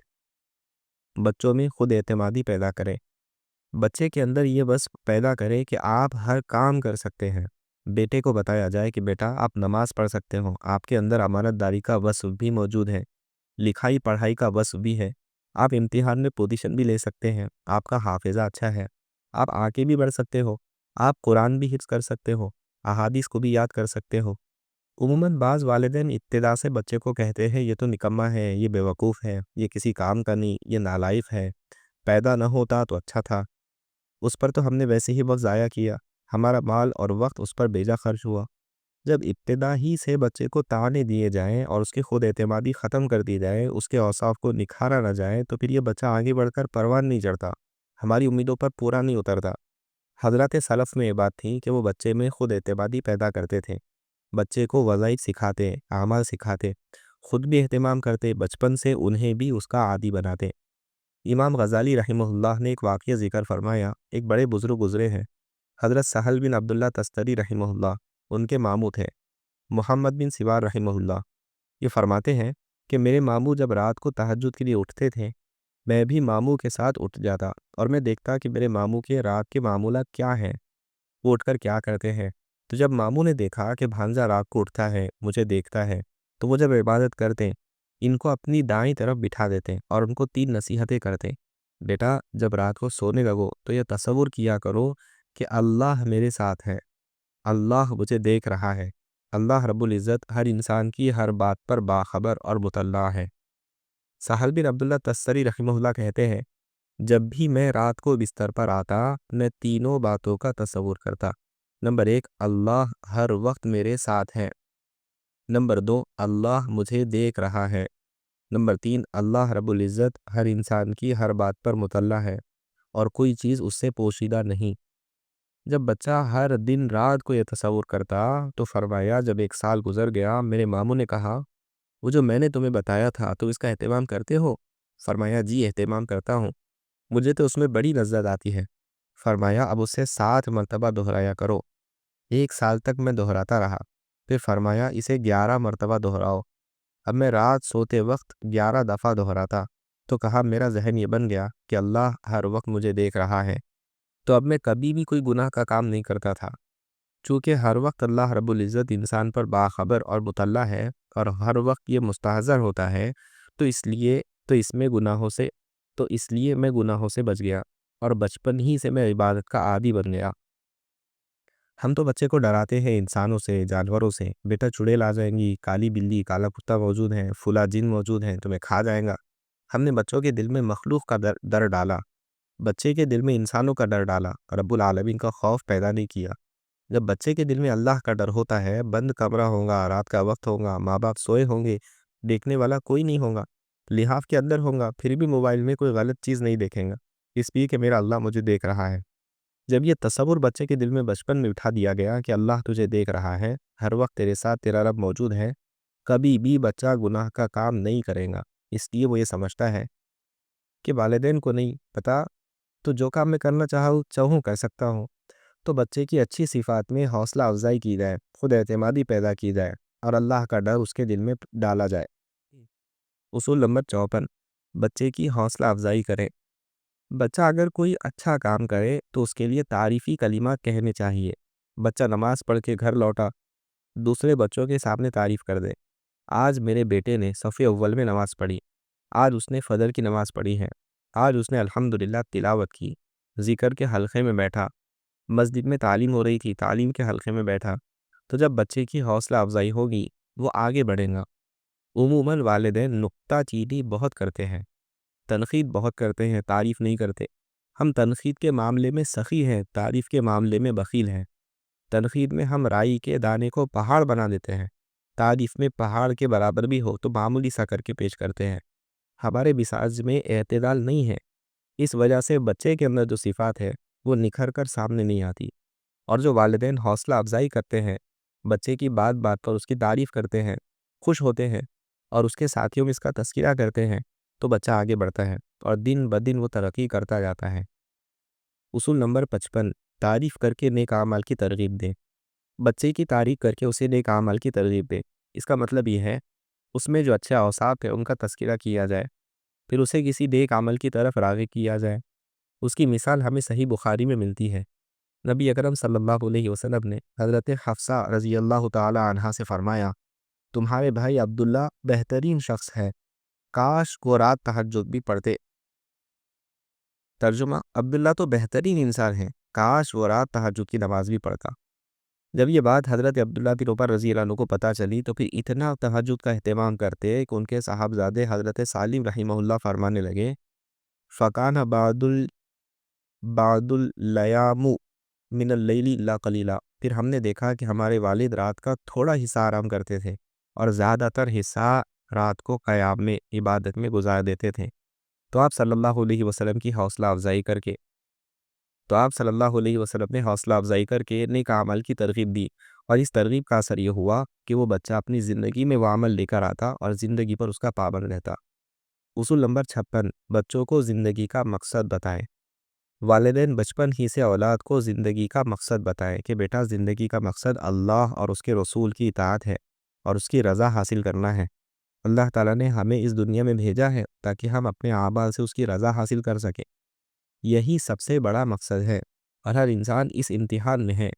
بچوں میں خود اعتمادی پیدا کریں۔ بچے کے اندر یہ بس پیدا کرے کہ آپ ہر کام کر سکتے ہیں۔ بیٹے کو بتایا جائے کہ بیٹا آپ نماز پڑھ سکتے ہو، آپ کے اندر امانت داری کا وصف بھی موجود ہے، لکھائی پڑھائی کا وصف بھی ہے، آپ امتحان میں پوزیشن بھی لے سکتے ہیں، آپ کا حافظہ اچھا ہے، آپ آگے بھی بڑھ سکتے ہو، آپ قرآن بھی حفظ کر سکتے ہو، احادیث کو بھی یاد کر سکتے ہو۔ عموماً بعض والدین ابتدا سے بچے کو کہتے ہیں یہ تو نکما ہے، یہ بیوقوف ہے، یہ کسی کام کا نہیں، یہ نالائق ہے، پیدا نہ ہوتا تو اچھا تھا، اس پر تو ہم نے ویسے ہی وقت ضائع کیا، ہمارا مال اور وقت اس پر بیجا خرچ ہوا۔ جب ابتدا ہی سے بچے کو تانے دیے جائیں اور اس کی خود اعتمادی ختم کر دی جائے، اس کے اوصاف کو نکھارا نہ جائے، تو پھر یہ بچہ آگے بڑھ کر پروان نہیں چڑھتا، ہماری امیدوں پر پورا نہیں اترتا۔ حضرات سلف میں یہ بات تھی کہ وہ بچے میں خود اعتمادی پیدا کرتے تھے، بچے کو وظائف سکھاتے، اعمال سکھاتے، خود بھی اہتمام کرتے، بچپن سے انہیں بھی اس کا عادی بناتے۔ امام غزالی رحمہ اللہ نے ایک واقعہ ذکر فرمایا، ایک بڑے بزرگ گزرے ہیں، حضرت سہل بن عبداللہ تستری رحمہ اللہ، ان کے ماموں تھے، محمد بن سوار رحمہ اللہ۔ یہ فرماتے ہیں کہ میرے ماموں جب رات کو تہجد کے لیے اٹھتے تھے، میں بھی ماموں کے ساتھ اٹھ جاتا اور میں دیکھتا کہ میرے ماموں کے رات کے معمولات کیا ہیں، وہ اٹھ کر کیا کرتے ہیں۔ تو جب ماموں نے دیکھا کہ بھانجا رات کو اٹھتا ہے، مجھے دیکھتا ہے، تو وہ جب عبادت کرتے، ان کو اپنی دائیں طرف بٹھا دیتے اور ان کو 3 نصیحتیں کرتے، بیٹا جب رات کو سونے لگو تو یہ تصور کیا کرو کہ اللہ میرے ساتھ ہے، اللہ مجھے دیکھ رہا ہے، اللہ رب العزت ہر انسان کی ہر بات پر باخبر اور مطلع ہے۔ سہل بن عبداللہ تستری رحمہ اللہ کہتے ہیں، جب بھی میں رات کو بستر پر آتا، میں تینوں باتوں کا تصور کرتا۔ نمبر 1، اللہ ہر وقت میرے ساتھ ہے۔ نمبر 2، اللہ مجھے دیکھ رہا ہے۔ نمبر 3، اللہ رب العزت ہر انسان کی ہر بات پر مطلع ہے اور کوئی چیز اس سے پوشیدہ نہیں۔ جب بچہ ہر دن رات کو یہ تصور کرتا تو فرمایا، جب 1 سال گزر گیا، میرے ماموں نے کہا، وہ جو میں نے تمہیں بتایا تھا تو اس کا اہتمام کرتے ہو؟ فرمایا، جی اہتمام کرتا ہوں، مجھے تو اس میں بڑی لذت آتی ہے۔ فرمایا، اب اسے 7 مرتبہ دہرایا کرو۔ 1 سال تک میں دہراتا رہا، پھر فرمایا اسے 11 مرتبہ دہراؤ۔ اب میں رات سوتے وقت 11 دفعہ دہراتا، تو کہا میرا ذہن یہ بن گیا کہ اللہ ہر وقت مجھے دیکھ رہا ہے۔ تو اب میں کبھی بھی کوئی گناہ کا کام نہیں کرتا تھا۔ چونکہ ہر وقت اللہ رب العزت انسان پر باخبر اور مطلع ہے، اور ہر وقت یہ مستحضر ہوتا ہے، تو اس لیے تو اس میں گناہوں سے تو اس لیے میں گناہوں سے بچ گیا، اور بچپن ہی سے میں عبادت کا عادی بن گیا۔ ہم تو بچے کو ڈراتے ہیں انسانوں سے، جانوروں سے، بیٹا چڑیل آ جائیں گی، کالی بلی، کالا کتا موجود ہیں، فلا جن موجود ہیں، تمہیں کھا جائیں گا۔ ہم نے بچوں کے دل میں مخلوق کا ڈر ڈالا، بچے کے دل میں انسانوں کا ڈر ڈالا، رب العالمین کا خوف پیدا نہیں کیا۔ جب بچے کے دل میں اللہ کا ڈر ہوتا ہے، بند کمرہ ہوگا، رات کا وقت ہوگا، ماں باپ سوئے ہوں گے، دیکھنے والا کوئی نہیں ہوگا، لحاف کے اندر ہوگا، پھر بھی موبائل میں کوئی غلط چیز نہیں دیکھیں گا، اس لیے کہ میرا اللہ مجھے دیکھ رہا ہے۔ جب یہ تصور بچے کے دل میں بچپن میں اٹھا دیا گیا کہ اللہ تجھے دیکھ رہا ہے، ہر وقت تیرے ساتھ تیرا رب موجود ہے، کبھی بھی بچہ گناہ کا کام نہیں کرے گا۔ اس لیے وہ یہ سمجھتا ہے کہ والدین کو نہیں پتا، تو جو کام میں کرنا چاہوں کر سکتا ہوں۔ تو بچے کی اچھی صفات میں حوصلہ افزائی کی جائے، خود اعتمادی پیدا کی جائے، اور اللہ کا ڈر اس کے دل میں ڈالا جائے۔ اصول نمبر 54، بچے کی حوصلہ افزائی کریں۔ بچہ اگر کوئی اچھا کام کرے تو اس کے لیے تعریفی کلمات کہنے چاہیے۔ بچہ نماز پڑھ کے گھر لوٹا، دوسرے بچوں کے سامنے تعریف کر دے، آج میرے بیٹے نے صف اول میں نماز پڑھی، آج اس نے فجر کی نماز پڑھی ہے، آج اس نے الحمدللہ تلاوت کی، ذکر کے حلقے میں بیٹھا، مسجد میں تعلیم ہو رہی تھی، تعلیم کے حلقے میں بیٹھا۔ تو جب بچے کی حوصلہ افزائی ہوگی، وہ آگے بڑھے گا۔ عموماً والدین نکتہ چینی بہت کرتے ہیں، تنقید بہت کرتے ہیں، تعریف نہیں کرتے۔ ہم تنقید کے معاملے میں سخی ہیں، تعریف کے معاملے میں بخیل ہیں۔ تنقید میں ہم رائی کے دانے کو پہاڑ بنا دیتے ہیں، تعریف میں پہاڑ کے برابر بھی ہو تو معمولی سا کر کے پیش کرتے ہیں۔ ہمارے مزاج میں اعتدال نہیں ہے، اس وجہ سے بچے کے اندر جو صفات ہے وہ نکھر کر سامنے نہیں آتی۔ اور جو والدین حوصلہ افزائی کرتے ہیں، بچے کی بات بات پر اس کی تعریف کرتے ہیں، خوش ہوتے ہیں، اور اس کے ساتھیوں میں اس کا تذکرہ کرتے ہیں، تو بچہ آگے بڑھتا ہے اور دن بدن وہ ترقی کرتا جاتا ہے۔ اصول نمبر 55، تعریف کر کے نیک اعمال کی ترغیب دیں۔ بچے کی تعریف کر کے اسے نیک اعمال کی ترغیب دیں۔ اس کا مطلب یہ ہے اس میں جو اچھے اوصاف ہیں ان کا تذکرہ کیا جائے، پھر اسے کسی نیک عمل کی طرف راغب کیا جائے۔ اس کی مثال ہمیں صحیح بخاری میں ملتی ہے۔ نبی اکرم صلی اللہ علیہ وسلم نے حضرت حفصہ رضی اللہ تعالی عنہا سے فرمایا، تمہارے بھائی عبداللہ بہترین شخص ہے، کاش وہ رات تہجد بھی پڑھتے۔ ترجمہ، عبداللہ تو بہترین انسان ہے، کاش وہ رات تہجد کی نماز بھی پڑھتا۔ جب یہ بات حضرت عبداللہ بن عمر رضی اللہ عنہ کو پتہ چلی تو پھر اتنا تہجد کا اہتمام کرتے کہ ان کے صاحبزادے حضرت سالم رحمہ اللہ فرمانے لگے، فَقَانَ بَعْدُ الْلَيَامُ مِنَ اللَّيْلِ إِلَّا قَلِيلًا۔ پھر ہم نے دیکھا کہ ہمارے والد رات کا تھوڑا حصہ آرام کرتے تھے اور زیادہ تر حصہ رات کو قیام میں، عبادت میں گزار دیتے تھے۔ تو آپ صلی اللہ علیہ وسلم کی حوصلہ افزائی کر کے نے حوصلہ افزائی کر کے نیک اعمال کی ترغیب دی، اور اس ترغیب کا اثر یہ ہوا کہ وہ بچہ اپنی زندگی میں وہ عمل لے کر آتا اور زندگی پر اس کا پابند رہتا۔ اصول نمبر 56، بچوں کو زندگی کا مقصد بتائیں۔ والدین بچپن ہی سے اولاد کو زندگی کا مقصد بتائیں کہ بیٹا زندگی کا مقصد اللہ اور اس کے رسول کی اطاعت ہے اور اس کی رضا حاصل کرنا ہے۔ اللہ تعالیٰ نے ہمیں اس دنیا میں بھیجا ہے تاکہ ہم اپنے اعمال سے اس کی رضا حاصل کر سکیں، یہی سب سے بڑا مقصد ہے، اور ہر انسان اس امتحان میں ہے۔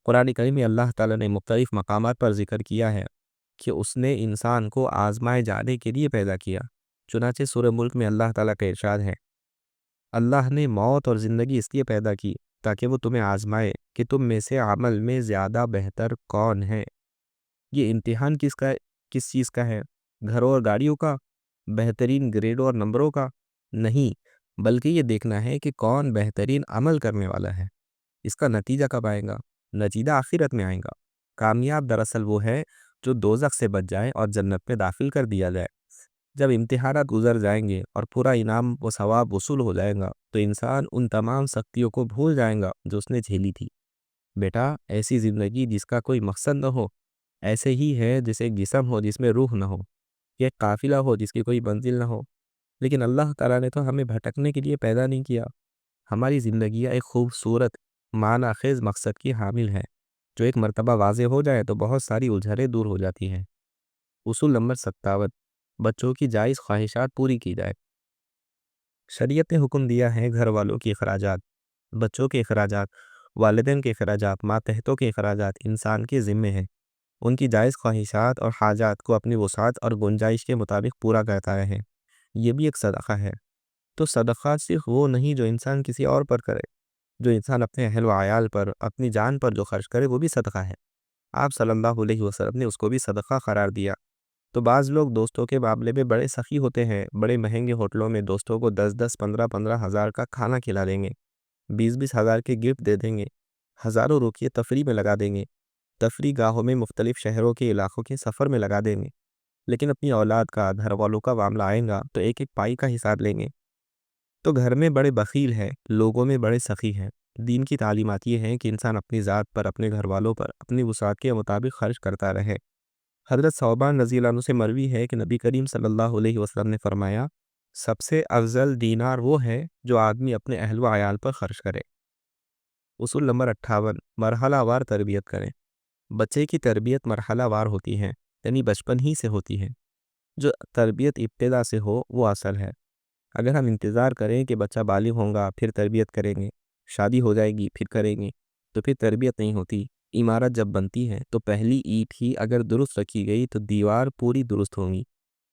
قرآن کریم میں اللہ تعالیٰ نے مختلف مقامات پر ذکر کیا ہے کہ اس نے انسان کو آزمائے جانے کے لیے پیدا کیا۔ چنانچہ سورہ ملک میں اللہ تعالیٰ کا ارشاد ہے، اللہ نے موت اور زندگی اس لیے پیدا کی تاکہ وہ تمہیں آزمائے کہ تم میں سے عمل میں زیادہ بہتر کون ہے۔ یہ امتحان کس چیز کا ہے؟ گھروں اور گاڑیوں کا، بہترین گریڈوں اور نمبروں کا؟ نہیں، بلکہ یہ دیکھنا ہے کہ کون بہترین عمل کرنے والا ہے۔ اس کا نتیجہ کب آئے گا؟ نتیجہ آخرت میں آئے گا۔ کامیاب دراصل وہ ہے جو دوزخ سے بچ جائے اور جنت میں داخل کر دیا جائے۔ جب امتحانات گزر جائیں گے اور پورا انعام و ثواب وصول ہو جائے گا تو انسان ان تمام سختیوں کو بھول جائے گا جو اس نے جھیلی تھی۔ بیٹا، ایسی زندگی جس کا کوئی مقصد نہ ہو ایسے ہی ہے جیسے ایک جسم ہو جس میں روح نہ ہو، یا ایک قافلہ ہو جس کی کوئی منزل نہ ہو۔ لیکن اللہ تعالیٰ نے تو ہمیں بھٹکنے کے لیے پیدا نہیں کیا۔ ہماری زندگیاں ایک خوبصورت معنی خیز مقصد کی حامل ہے، جو ایک مرتبہ واضح ہو جائے تو بہت ساری الجھنیں دور ہو جاتی ہیں۔ اصول نمبر 57، بچوں کی جائز خواہشات پوری کی جائے۔ شریعت نے حکم دیا ہے گھر والوں کی اخراجات، بچوں کے اخراجات، والدین کے اخراجات، ماتحتوں کے اخراجات انسان کے ذمے ہیں۔ ان کی جائز خواہشات اور حاجات کو اپنی وسعت اور گنجائش کے مطابق پورا کرتا رہے، یہ بھی ایک صدقہ ہے۔ تو صدقات صرف وہ نہیں جو انسان کسی اور پر کرے، جو انسان اپنے اہل و عیال پر، اپنی جان پر جو خرچ کرے وہ بھی صدقہ ہے۔ آپ صلی اللہ علیہ وسلم نے اس کو بھی صدقہ قرار دیا۔ تو بعض لوگ دوستوں کے معاملے میں بڑے سخی ہوتے ہیں، بڑے مہنگے ہوٹلوں میں دوستوں کو 10 15 15 ہزار کا کھانا کھلا دیں گے، 20 ہزار کے گفٹ دے دیں گے، ہزاروں روپیے تفریح میں لگا دیں گے، تفریح گاہوں میں مختلف شہروں کے علاقوں کے سفر میں لگا دیں گے، لیکن اپنی اولاد کا، گھر والوں کا معاملہ آئے گا تو ایک ایک پائی کا حساب لیں گے۔ تو گھر میں بڑے بخیل ہیں، لوگوں میں بڑے سخی ہیں۔ دین کی تعلیمات یہ ہیں کہ انسان اپنی ذات پر، اپنے گھر والوں پر اپنی وسعت کے مطابق خرچ کرتا رہے۔ حضرت ثوبان رضی اللہ عنہ سے مروی ہے کہ نبی کریم صلی اللہ علیہ وسلم نے فرمایا، سب سے افضل دینار وہ ہے جو آدمی اپنے اہل و عیال پر خرچ کرے۔ اصول نمبر 58، مرحلہ وار تربیت کریں۔ بچے کی تربیت مرحلہ وار ہوتی ہے، یعنی بچپن ہی سے ہوتی ہے۔ جو تربیت ابتدا سے ہو وہ اصل ہے۔ اگر ہم انتظار کریں کہ بچہ بالغ ہوگا پھر تربیت کریں گے، شادی ہو جائے گی پھر کریں گے، تو پھر تربیت نہیں ہوتی۔ عمارت جب بنتی ہے تو پہلی اینٹ ہی اگر درست رکھی گئی تو دیوار پوری درست ہوگی۔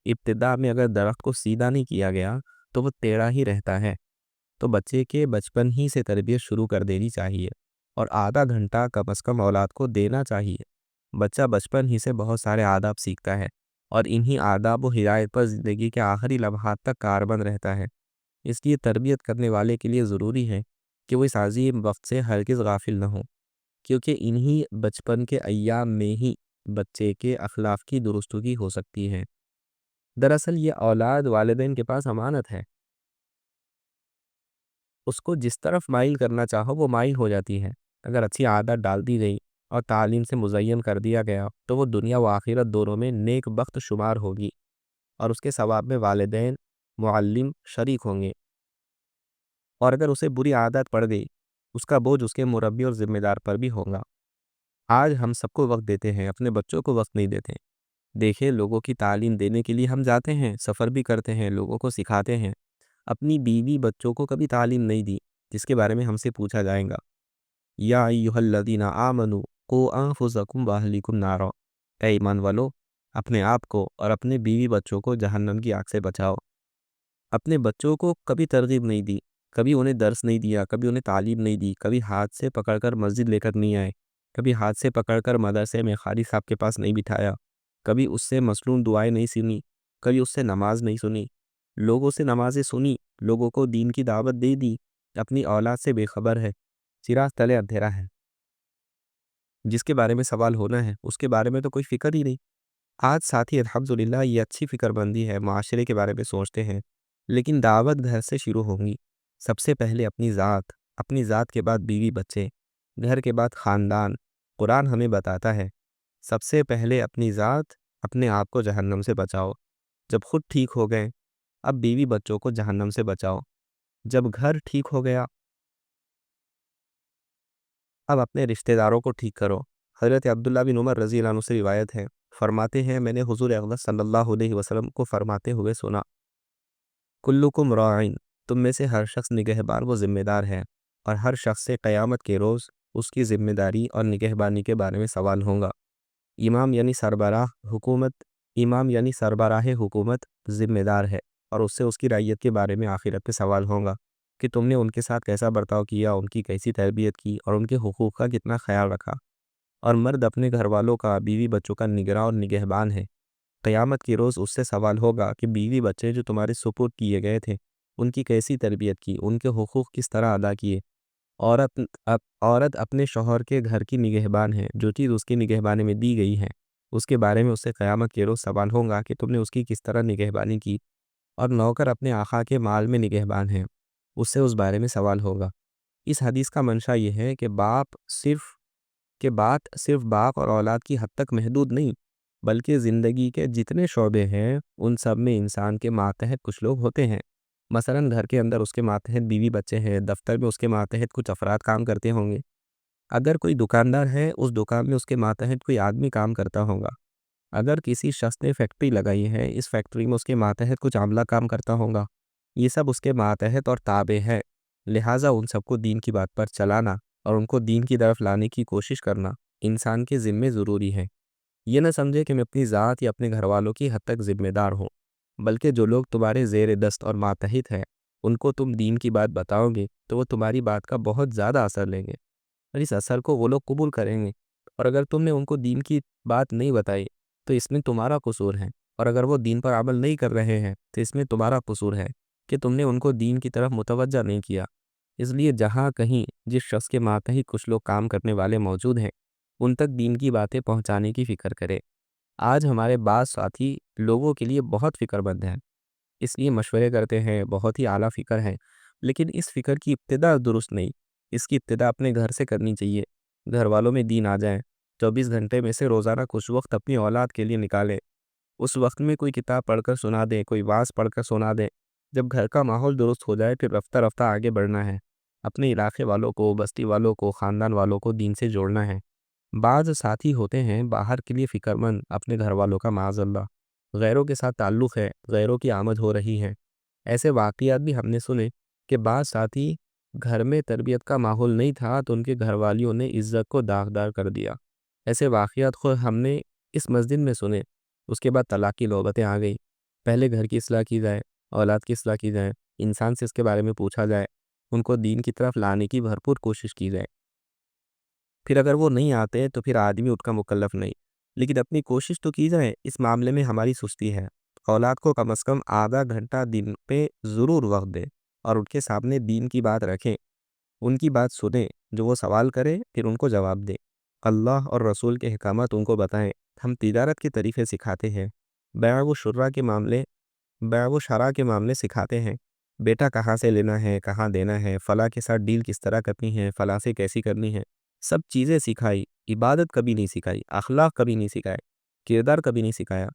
ابتدا میں اگر درخت کو سیدھا نہیں کیا گیا تو وہ ٹیڑھا ہی رہتا ہے۔ تو بچے کے بچپن ہی سے تربیت شروع کر دینی چاہیے، اور آدھا گھنٹہ کم از کم اولاد کو دینا چاہیے۔ بچہ بچپن ہی سے بہت سارے آداب سیکھتا ہے، اور انہی آداب و ہدایت پر زندگی کے آخری لمحات تک کاربند رہتا ہے۔ اس لیے تربیت کرنے والے کے لیے ضروری ہے کہ وہ اس عظیم وقت سے ہرگز غافل نہ ہو، کیونکہ انہی بچپن کے ایام میں ہی بچے کے اخلاق کی درستگی ہو سکتی ہے۔ دراصل یہ اولاد والدین کے پاس امانت ہے، اس کو جس طرف مائل کرنا چاہو وہ مائل ہو جاتی ہے۔ اگر اچھی عادت ڈال دی گئی اور تعلیم سے مزین کر دیا گیا تو وہ دنیا و آخرت دونوں میں نیک بخت شمار ہوگی، اور اس کے ثواب میں والدین، معلم شریک ہوں گے۔ اور اگر اسے بری عادت پڑ گئی، اس کا بوجھ اس کے مربی اور ذمہ دار پر بھی ہوگا۔ آج ہم سب کو وقت دیتے ہیں، اپنے بچوں کو وقت نہیں دیتے۔ دیکھیں، لوگوں کی تعلیم دینے کے لیے ہم جاتے ہیں، سفر بھی کرتے ہیں، لوگوں کو سکھاتے ہیں۔ اپنی بیوی بچوں کو کبھی تعلیم نہیں دی، جس کے بارے میں ہم سے پوچھا جائے گا۔ یا ایھا الذین آمنوا قوا انفسکم واہلیکم نارا، اے ایمان والو، اپنے آپ کو اور اپنے بیوی بچوں کو جہنم کی آگ سے بچاؤ۔ اپنے بچوں کو کبھی ترغیب نہیں دی، کبھی انہیں درس نہیں دیا، کبھی انہیں تعلیم نہیں دی، کبھی ہاتھ سے پکڑ کر مسجد لے کر نہیں آئے، کبھی ہاتھ سے پکڑ کر مدرسے میں قاری صاحب کے پاس نہیں بٹھایا، کبھی اس سے مسنون دعائیں نہیں سنی، کبھی اس سے نماز نہیں سنی۔ لوگوں سے نمازیں سنی، لوگوں کو دین کی دعوت دے دی، اپنی اولاد سے بے خبر ہے۔ چراغ تلے اندھیرا ہے، جس کے بارے میں سوال ہونا ہے اس کے بارے میں تو کوئی فکر ہی نہیں۔ آج ساتھی الحمدللہ یہ اچھی فکر بندی ہے، معاشرے کے بارے میں سوچتے ہیں، لیکن دعوت گھر سے شروع ہوگی۔ سب سے پہلے اپنی ذات کے بعد بیوی بچے، گھر کے بعد خاندان۔ قرآن ہمیں بتاتا ہے، سب سے پہلے اپنی ذات، اپنے آپ کو جہنم سے بچاؤ۔ جب خود ٹھیک ہو گئے، اب بیوی بچوں کو جہنم سے بچاؤ۔ جب گھر ٹھیک ہو گیا، اب اپنے رشتہ داروں کو ٹھیک کرو۔ حضرت عبداللہ بن عمر رضی اللہ عنہ سے روایت ہے، فرماتے ہیں میں نے حضور اقدس صلی اللہ علیہ وسلم کو فرماتے ہوئے سنا، کلکم راعٍ، تم میں سے ہر شخص نگہبان و ذمہ دار ہے، اور ہر شخص سے قیامت کے روز اس کی ذمہ داری اور نگہبانی کے بارے میں سوال ہوگا۔ امام یعنی سربراہ حکومت ذمہ دار ہے، اور اس سے اس کی رعیت کے بارے میں آخرت میں سوال ہوگا کہ تم نے ان کے ساتھ کیسا برتاؤ کیا، ان کی کیسی تربیت کی، اور ان کے حقوق کا کتنا خیال رکھا۔ اور مرد اپنے گھر والوں کا، بیوی بچوں کا نگراں اور نگہبان ہے۔ قیامت کے روز اس سے سوال ہوگا کہ بیوی بچے جو تمہارے سپرد کیے گئے تھے، ان کی کیسی تربیت کی، ان کے حقوق کس طرح ادا کیے۔ عورت اپنے شوہر کے گھر کی نگہبان ہے، جو چیز اس کی نگہبانی میں دی گئی ہے اس کے بارے میں اس سے قیامت کے روز سوال ہوگا کہ تم نے اس کی کس طرح نگہبانی کی۔ اور نوکر اپنے آقا کے مال میں نگہبان ہے، اس سے اس بارے میں سوال ہوگا۔ اس حدیث کا منشا یہ ہے کہ بات صرف باپ اور اولاد کی حد تک محدود نہیں، بلکہ زندگی کے جتنے شعبے ہیں ان سب میں انسان کے ماتحت کچھ لوگ ہوتے ہیں۔ مثلا گھر کے اندر اس کے ماتحت بیوی بچے ہیں، دفتر میں اس کے ماتحت کچھ افراد کام کرتے ہوں گے، اگر کوئی دکاندار ہے اس دکان میں اس کے ماتحت کوئی آدمی کام کرتا ہوگا، اگر کسی شخص نے فیکٹری لگائی ہے اس فیکٹری میں اس کے ماتحت کچھ عاملہ کام کرتا ہوگا۔ یہ سب اس کے ماتحت اور تابع ہے، لہٰذا ان سب کو دین کی بات پر چلانا اور ان کو دین کی طرف لانے کی کوشش کرنا انسان کے ذمے ضروری ہے۔ یہ نہ سمجھے کہ میں اپنی ذات یا اپنے گھر والوں کی حد تک ذمہ دار ہوں، بلکہ جو لوگ تمہارے زیر دست اور ماتحت ہیں ان کو تم دین کی بات بتاؤ گے تو وہ تمہاری بات کا بہت زیادہ اثر لیں گے، اور اس اثر کو وہ لوگ قبول کریں گے۔ اور اگر تم نے ان کو دین کی بات نہیں بتائی تو اس میں تمہارا قصور ہے، اور اگر وہ دین پر عمل نہیں کر رہے ہیں تو اس میں تمہارا قصور ہے کہ تم نے ان کو دین کی طرف متوجہ نہیں کیا۔ اس لیے جہاں کہیں جس شخص کے ماتحت کچھ لوگ کام کرنے والے موجود ہیں ان تک دین کی باتیں پہنچانے کی فکر کرے۔ آج ہمارے بعض ساتھی لوگوں کے لیے بہت فکر مند ہیں، اس لیے مشورے کرتے ہیں، بہت ہی اعلیٰ فکر ہیں، لیکن اس فکر کی ابتدا درست نہیں۔ اس کی ابتدا اپنے گھر سے کرنی چاہیے۔ گھر والوں میں دین آ جائیں، 24 گھنٹے میں سے روزانہ کچھ وقت اپنی اولاد کے لیے نکالیں۔ اس وقت میں کوئی کتاب پڑھ کر سنا دیں، کوئی وعظ پڑھ کر سنا دیں۔ جب گھر کا ماحول درست ہو جائے پھر رفتہ رفتہ آگے بڑھنا ہے، اپنے علاقے والوں کو، بستی والوں کو، خاندان والوں کو دین سے جوڑنا ہے۔ بعض ساتھی ہوتے ہیں باہر کے لیے فکر مند، اپنے گھر والوں کا معاذ اللہ غیروں کے ساتھ تعلق ہے، غیروں کی آمد ہو رہی ہے۔ ایسے واقعات بھی ہم نے سنے کہ بعض ساتھی گھر میں تربیت کا ماحول نہیں تھا تو ان کے گھر والیوں نے عزت کو داغدار کر دیا۔ ایسے واقعات خود ہم نے اس مسجد میں سنے۔ اس کے بعد طلاق کی نوبتیں آ گئی۔ پہلے گھر کی اصلاح کی جائے، اولاد کی اصلاح کی جائے، انسان سے اس کے بارے میں پوچھا جائے، ان کو دین کی طرف لانے کی بھرپور کوشش کی جائے۔ پھر اگر وہ نہیں آتے تو پھر آدمی اس کا مکلف نہیں، لیکن اپنی کوشش تو کی جائے۔ اس معاملے میں ہماری سستی ہے۔ اولاد کو کم از کم آدھا گھنٹہ دن پہ ضرور وقت دیں اور ان کے سامنے دین کی بات رکھیں، ان کی بات سنیں، جو وہ سوال کرے پھر ان کو جواب دیں۔ اللہ اور رسول کے احکامات ان کو بتائیں۔ ہم تجارت کے طریقے سکھاتے ہیں، بیع و شراء کے معاملے سکھاتے ہیں۔ بیٹا کہاں سے لینا ہے، کہاں دینا ہے، فلاں کے ساتھ ڈیل کس طرح کرنی ہے، فلاں سے کیسی کرنی ہے، سب چیزیں سکھائی۔ عبادت کبھی نہیں سکھائی، اخلاق کبھی نہیں سکھائے، کردار کبھی نہیں سکھایا۔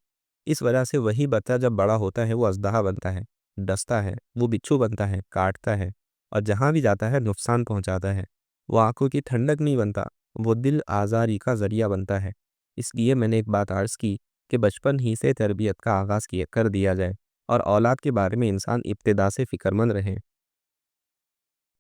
اس وجہ سے وہی بچہ جب بڑا ہوتا ہے وہ اژدہا بنتا ہے، ڈستا ہے، وہ بچھو بنتا ہے، کاٹتا ہے، اور جہاں بھی جاتا ہے نقصان پہنچاتا ہے۔ وہ آنکھوں کی ٹھنڈک نہیں بنتا، وہ دل آزاری کا ذریعہ بنتا ہے۔ اس لیے میں نے ایک بات عرض کی کہ بچپن ہی سے تربیت کا آغاز کر دیا جائے اور اولاد کے بارے میں انسان ابتدا سے فکر مند رہے۔